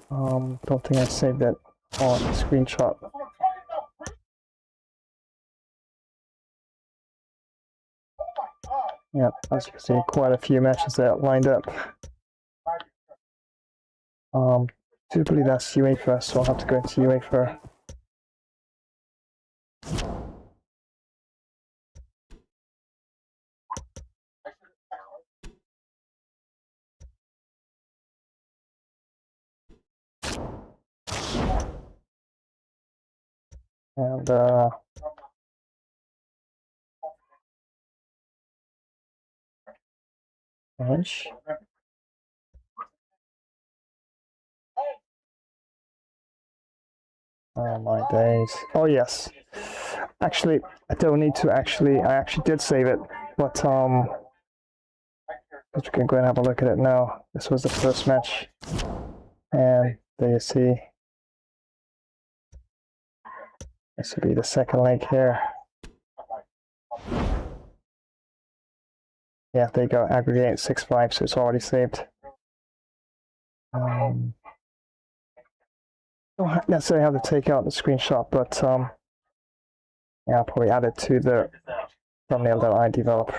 Don't think I saved it on the screenshot. Yeah, as you can see, quite a few matches there lined up. do believe that's UEFA, so I'll have to go into UEFA. And bench. Oh my days. Oh yes. Actually, I don't need to actually, I actually did save it, but we can go and have a look at it now. This was the first match. And there you see. This will be the second leg here. Yeah, there you go, aggregate 6-5, so it's already saved. Don't necessarily have to take out the screenshot, but yeah, I'll probably add it to the thumbnail that I develop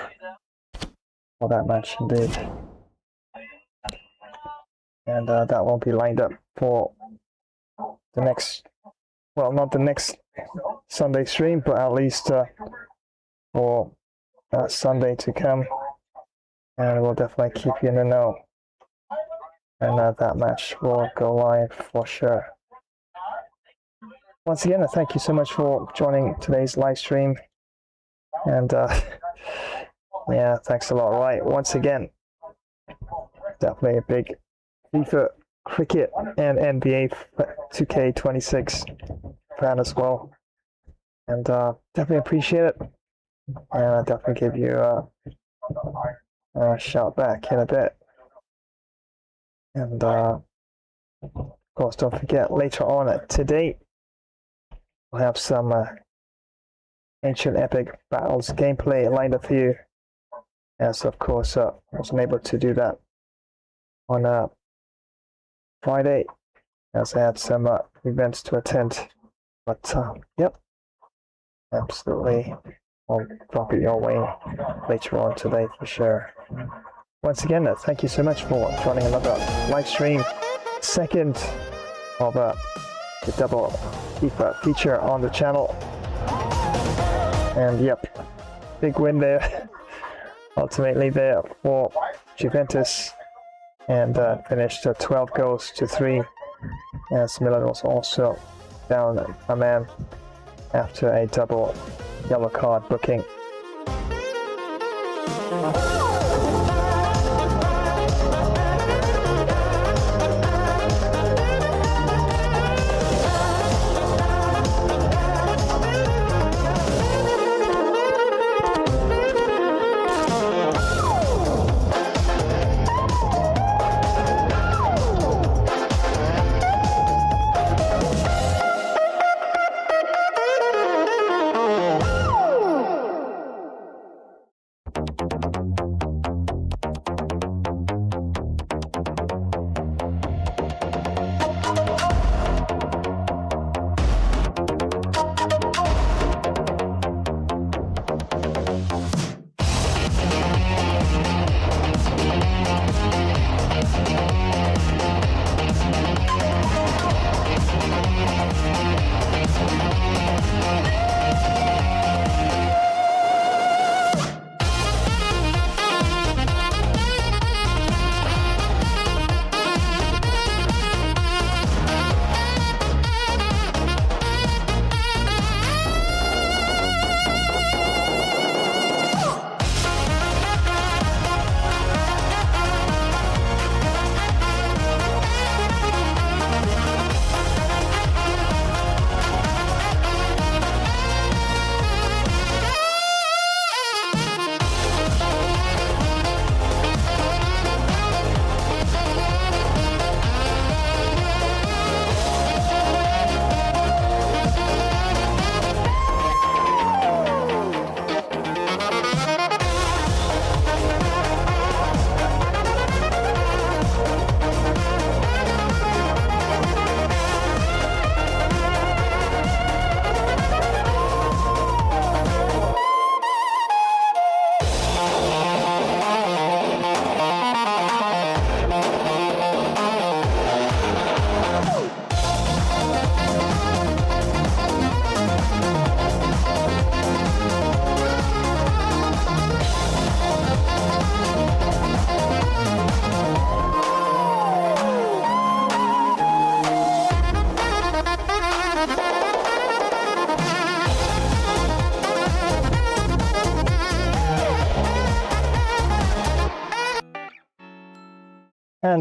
for that match indeed. And that won't be lined up for the next, well, not the next Sunday stream, but at least for Sunday to come. And we'll definitely keep you in the know. And that match will go live for sure. Once again, thank you so much for joining today's live stream. And yeah, thanks a lot. Right, once again, definitely a big FIFA, cricket, and NBA 2K26 fan as well. And definitely appreciate it. And I'll definitely give you a shout back in a bit. And of course, don't forget, later on today, we'll have some ancient epic battles gameplay lined up for you. As of course, I wasn't able to do that on Friday, as I had some events to attend. But yep, absolutely, I'll drop it your way later on today for sure. Once again, thank you so much for joining another live stream, second of the double FIFA feature on the channel. And yep, big win there, ultimately there for Juventus, and finished 12 goals to 3, as Milan was also down a man after a double yellow card booking.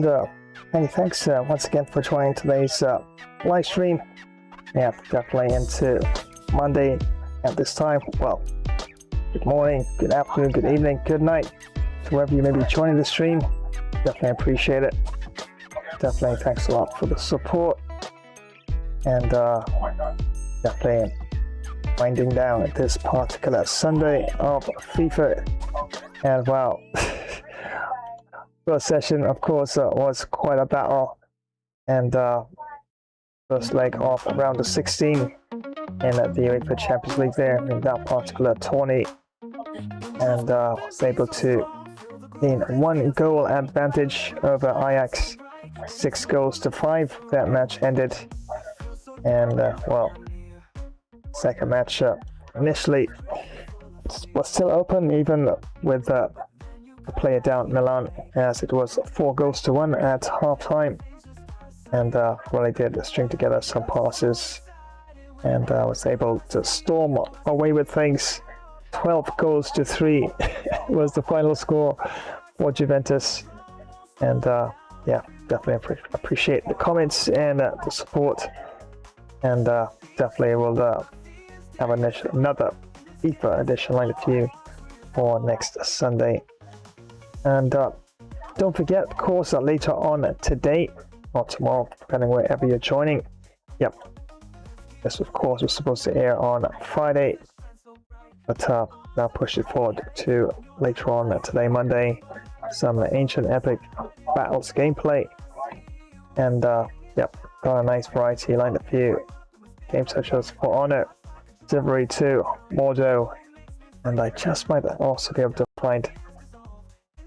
And many thanks once again for joining today's live stream. Yeah, definitely into Monday at this time. Well, good morning, good afternoon, good evening, good night to wherever you may be joining the stream. Definitely appreciate it. Definitely thanks a lot for the support. And definitely winding down this particular Sunday of FIFA. And wow, first session of course was quite a battle. And first leg of round of 16 in the UEFA Champions League there in that particular tourney. And was able to gain 1 goal advantage over Ajax, 6 goals to 5. That match ended. And well, second match initially was still open even with the player down Milan, as it was 4 goals to 1 at half time. And really did string together some passes and was able to storm away with things. 12 goals to 3 was the final score for Juventus. And yeah, definitely appreciate the comments and the support. And definitely will have another FIFA edition lined up for you for next Sunday. And don't forget, of course, later on today or tomorrow, depending wherever you're joining. Yep, this of course was supposed to air on Friday, but now push it forward to later on today, Monday. Some ancient epic battles gameplay, and yep, got a nice variety lined up for you. Games such as For Honor, Delivery 2, Mordo, and I just might also be able to find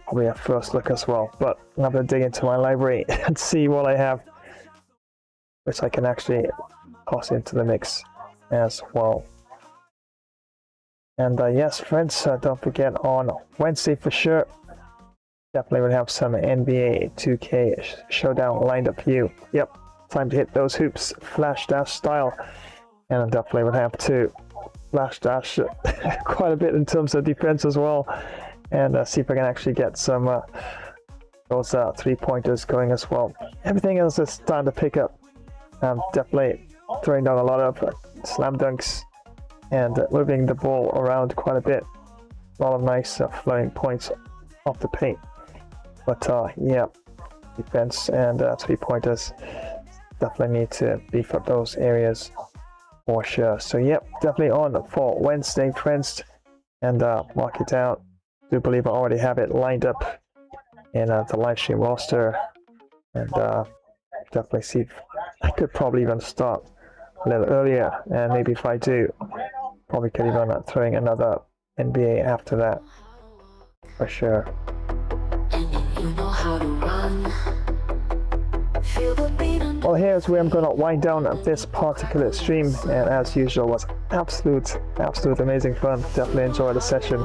probably a first look as well. But I'm going to dig into my library and see what I have, which I can actually toss into the mix as well. And yes, friends, don't forget on Wednesday for sure, definitely will have some NBA 2K Showdown lined up for you. Yep, time to hit those hoops, flash dash style. And I definitely would have to flash dash quite a bit in terms of defense as well. And see if I can actually get some those 3-pointers going as well. Everything else is starting to pick up. I'm definitely throwing down a lot of slam dunks and moving the ball around quite a bit. A lot of nice flowing points off the paint. But yeah, defense and 3-pointers, definitely need to beef up those areas for sure. So yep, definitely on for Wednesday, friends, and mark it down. Do believe I already have it lined up in the live stream roster, and definitely see if I could probably even start a little earlier, and maybe if I do, probably could even throwing another NBA after that for sure. Well, here's where I'm gonna wind down this particular stream, and as usual was absolute amazing fun. Definitely enjoyed the session,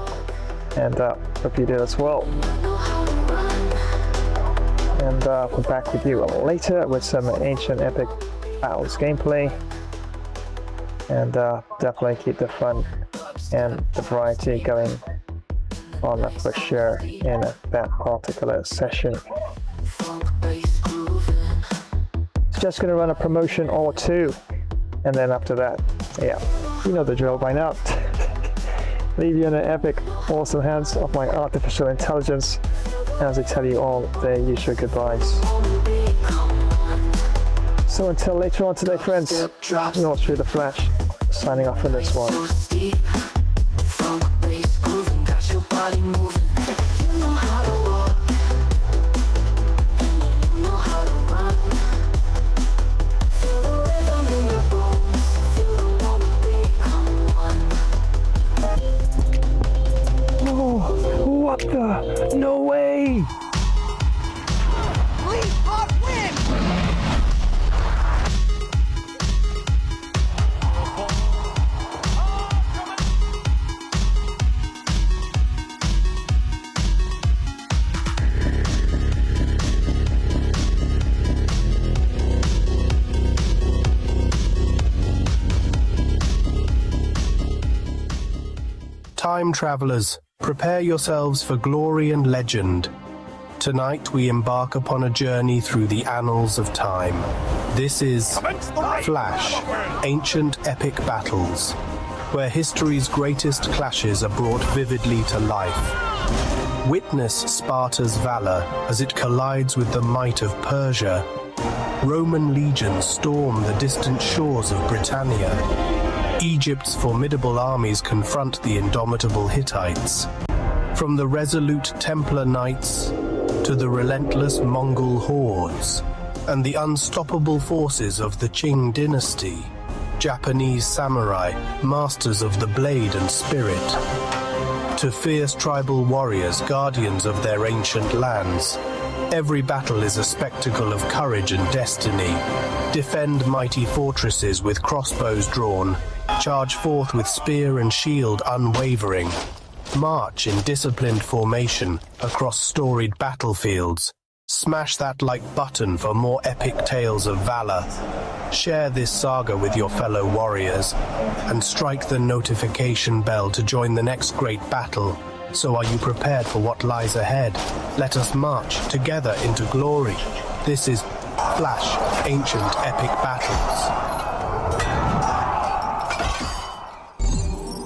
and hope you did as well. And we're back with you later with some ancient epic battles gameplay, and definitely keep the fun and the variety going on for sure in that particular session. Just gonna run a promotion or two, and then after that, yeah, you know the drill by now. Leave you in an epic, awesome hands of my artificial intelligence as I tell you all the usual goodbyes. So until later on today, friends, North through the Flash, signing off on this one. What the? No way! Time travelers, prepare yourselves for glory and legend. Tonight we embark upon a journey through the annals of time. This is Flash, Ancient Epic Battles, where history's greatest clashes are brought vividly to life. Witness Sparta's valor as it collides with the might of Persia. Roman legions storm the distant shores of Britannia. Egypt's formidable armies confront the indomitable Hittites. From the resolute Templar Knights to the relentless Mongol hordes, and the unstoppable forces of the Qing dynasty, Japanese samurai, masters of the blade and spirit, to fierce tribal warriors, guardians of their ancient lands. Every battle is a spectacle of courage and destiny. Defend mighty fortresses with crossbows drawn, charge forth with spear and shield unwavering. March in disciplined formation across storied battlefields. Smash that like button for more epic tales of valor. Share this saga with your fellow warriors, and strike the notification bell to join the next great battle. So are you prepared for what lies ahead? Let us march together into glory. This is Flash, Ancient Epic Battles.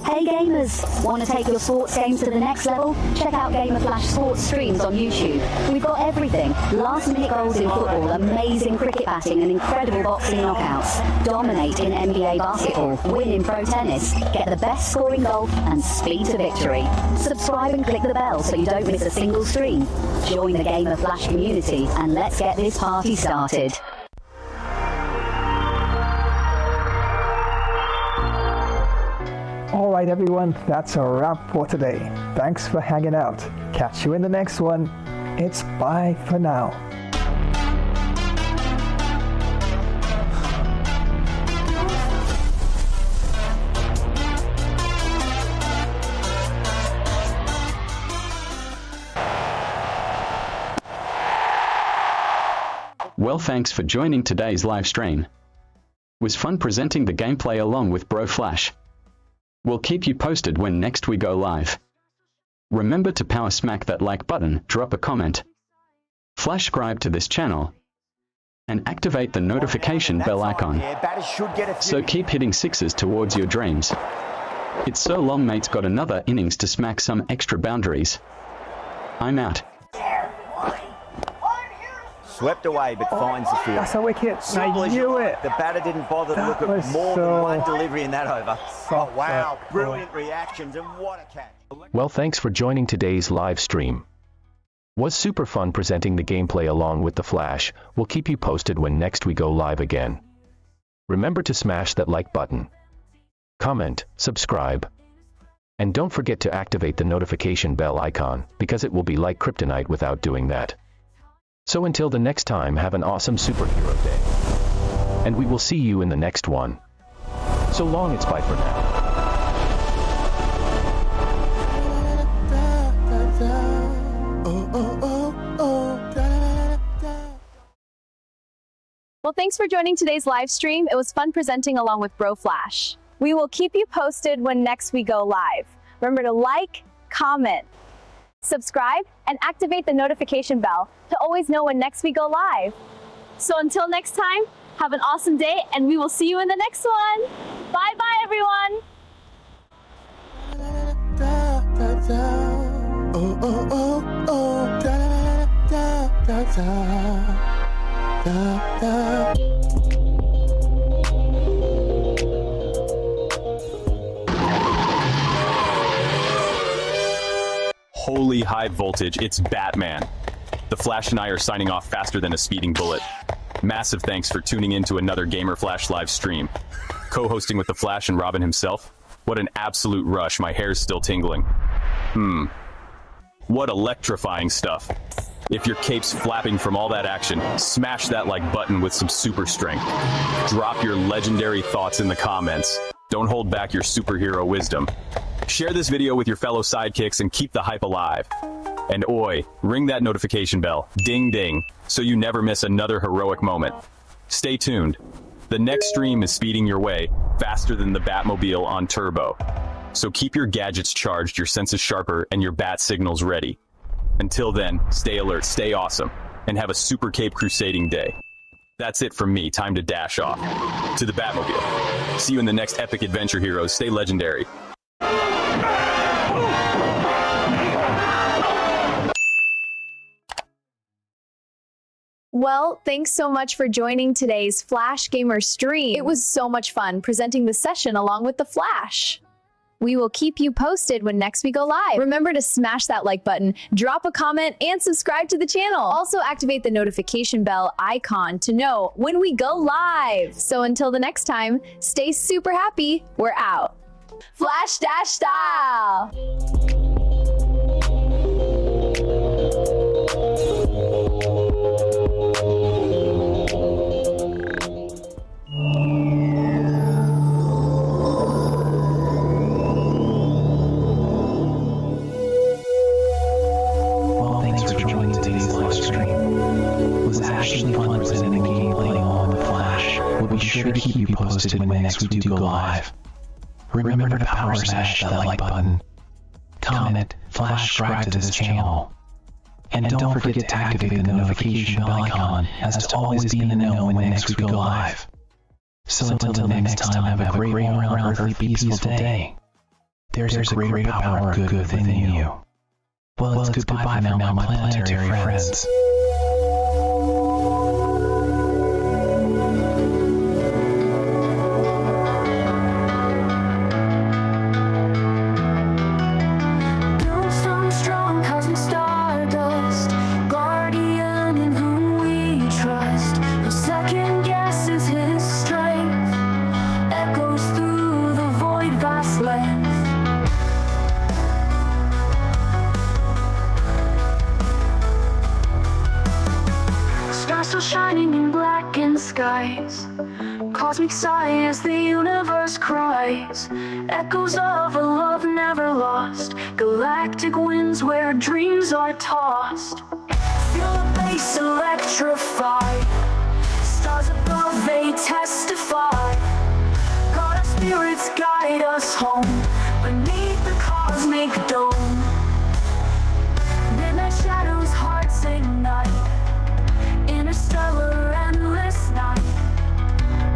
Hey gamers, want to take your sports games to the next level? Check out Gamer Flash sports streams on YouTube. We've got everything. Last minute goals in football, amazing cricket batting and incredible boxing knockouts. Dominate in NBA basketball, win in pro tennis, get the best score in golf and speed to victory. Subscribe and click the bell so you don't miss a single stream. Join the Gamer Flash community and let's get this party started. Alright everyone, that's a wrap for today. Thanks for hanging out. Catch you in the next one. It's bye for now. Well, thanks for joining today's live stream. Was fun presenting the gameplay along with Bro Flash. We'll keep you posted when next we go live. Remember to power smack that like button, drop a comment, flash subscribe to this channel, and activate the notification bell icon. So keep hitting sixes towards your dreams. It's so long mate's got another innings to smack some extra boundaries. I'm out. Swept away, but finds the field. That's a wicket. I knew it. The batter didn't bother to look at more than one delivery in that over. Oh, wow. Brilliant reactions, and what a catch. Well, thanks for joining today's live stream. Was super fun presenting the gameplay along with the Flash. We'll keep you posted when next we go live again. Remember to smash that like button, comment, subscribe, and don't forget to activate the notification bell icon, because it will be like kryptonite without doing that. So until the next time, have an awesome superhero day. And we will see you in the next one. So long, it's bye for now. Well, thanks for joining today's live stream. It was fun presenting along with Bro Flash. We will keep you posted when next we go live. Remember to like, comment, subscribe, and activate the notification bell to always know when next we go live. So until next time, have an awesome day, and we will see you in the next one. Bye-bye, everyone. Holy high voltage, it's Batman. The Flash and I are signing off faster than a speeding bullet. Massive thanks for tuning in to another Gamer Flash live stream. Co-hosting with the Flash and Robin himself? What an absolute rush, my hair's still tingling. What electrifying stuff. If your cape's flapping from all that action, smash that like button with some super strength. Drop your legendary thoughts in the comments. Don't hold back your superhero wisdom. Share this video with your fellow sidekicks and keep the hype alive. And oi, ring that notification bell, ding ding, so you never miss another heroic moment. Stay tuned. The next stream is speeding your way, faster than the Batmobile on turbo. So keep your gadgets charged, your senses sharper, and your bat signals ready. Until then, stay alert, stay awesome, and have a super cape crusading day. That's it from me. Time to dash off to the Batmobile. See you in the next epic adventure, heroes. Stay legendary. Well, thanks so much for joining today's Flash Gamer stream. It was so much fun presenting the session along with the Flash. We will keep you posted when next we go live. Remember to smash that like button, drop a comment, and subscribe to the channel. Also activate the notification bell icon to know when we go live. So until the next time, stay super happy. We're out. Flash Dash style. Be sure to keep you posted when next we do go live. Remember to power smash that like button, comment, flash subscribe to this channel, and don't forget to activate the notification bell icon as to always be in the know when next we go live. So until the next time, have a great all-around earthly peaceful day. There's a great power of good within you. Well, it's goodbye for now, my planetary friends. Shining in blackened skies, cosmic sigh as the universe cries, echoes of a love never lost, galactic winds where dreams are tossed. Feel the bass electrify, stars above they testify, God our spirits guide us home, beneath the cosmic dome. Midnight shadows, hearts ignite, interstellar endless night,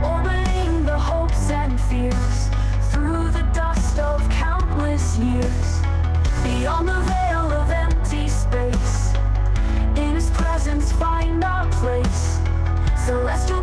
orbiting the hopes and fears, through the dust of countless years, beyond the veil of empty space, in his presence find our place, celestial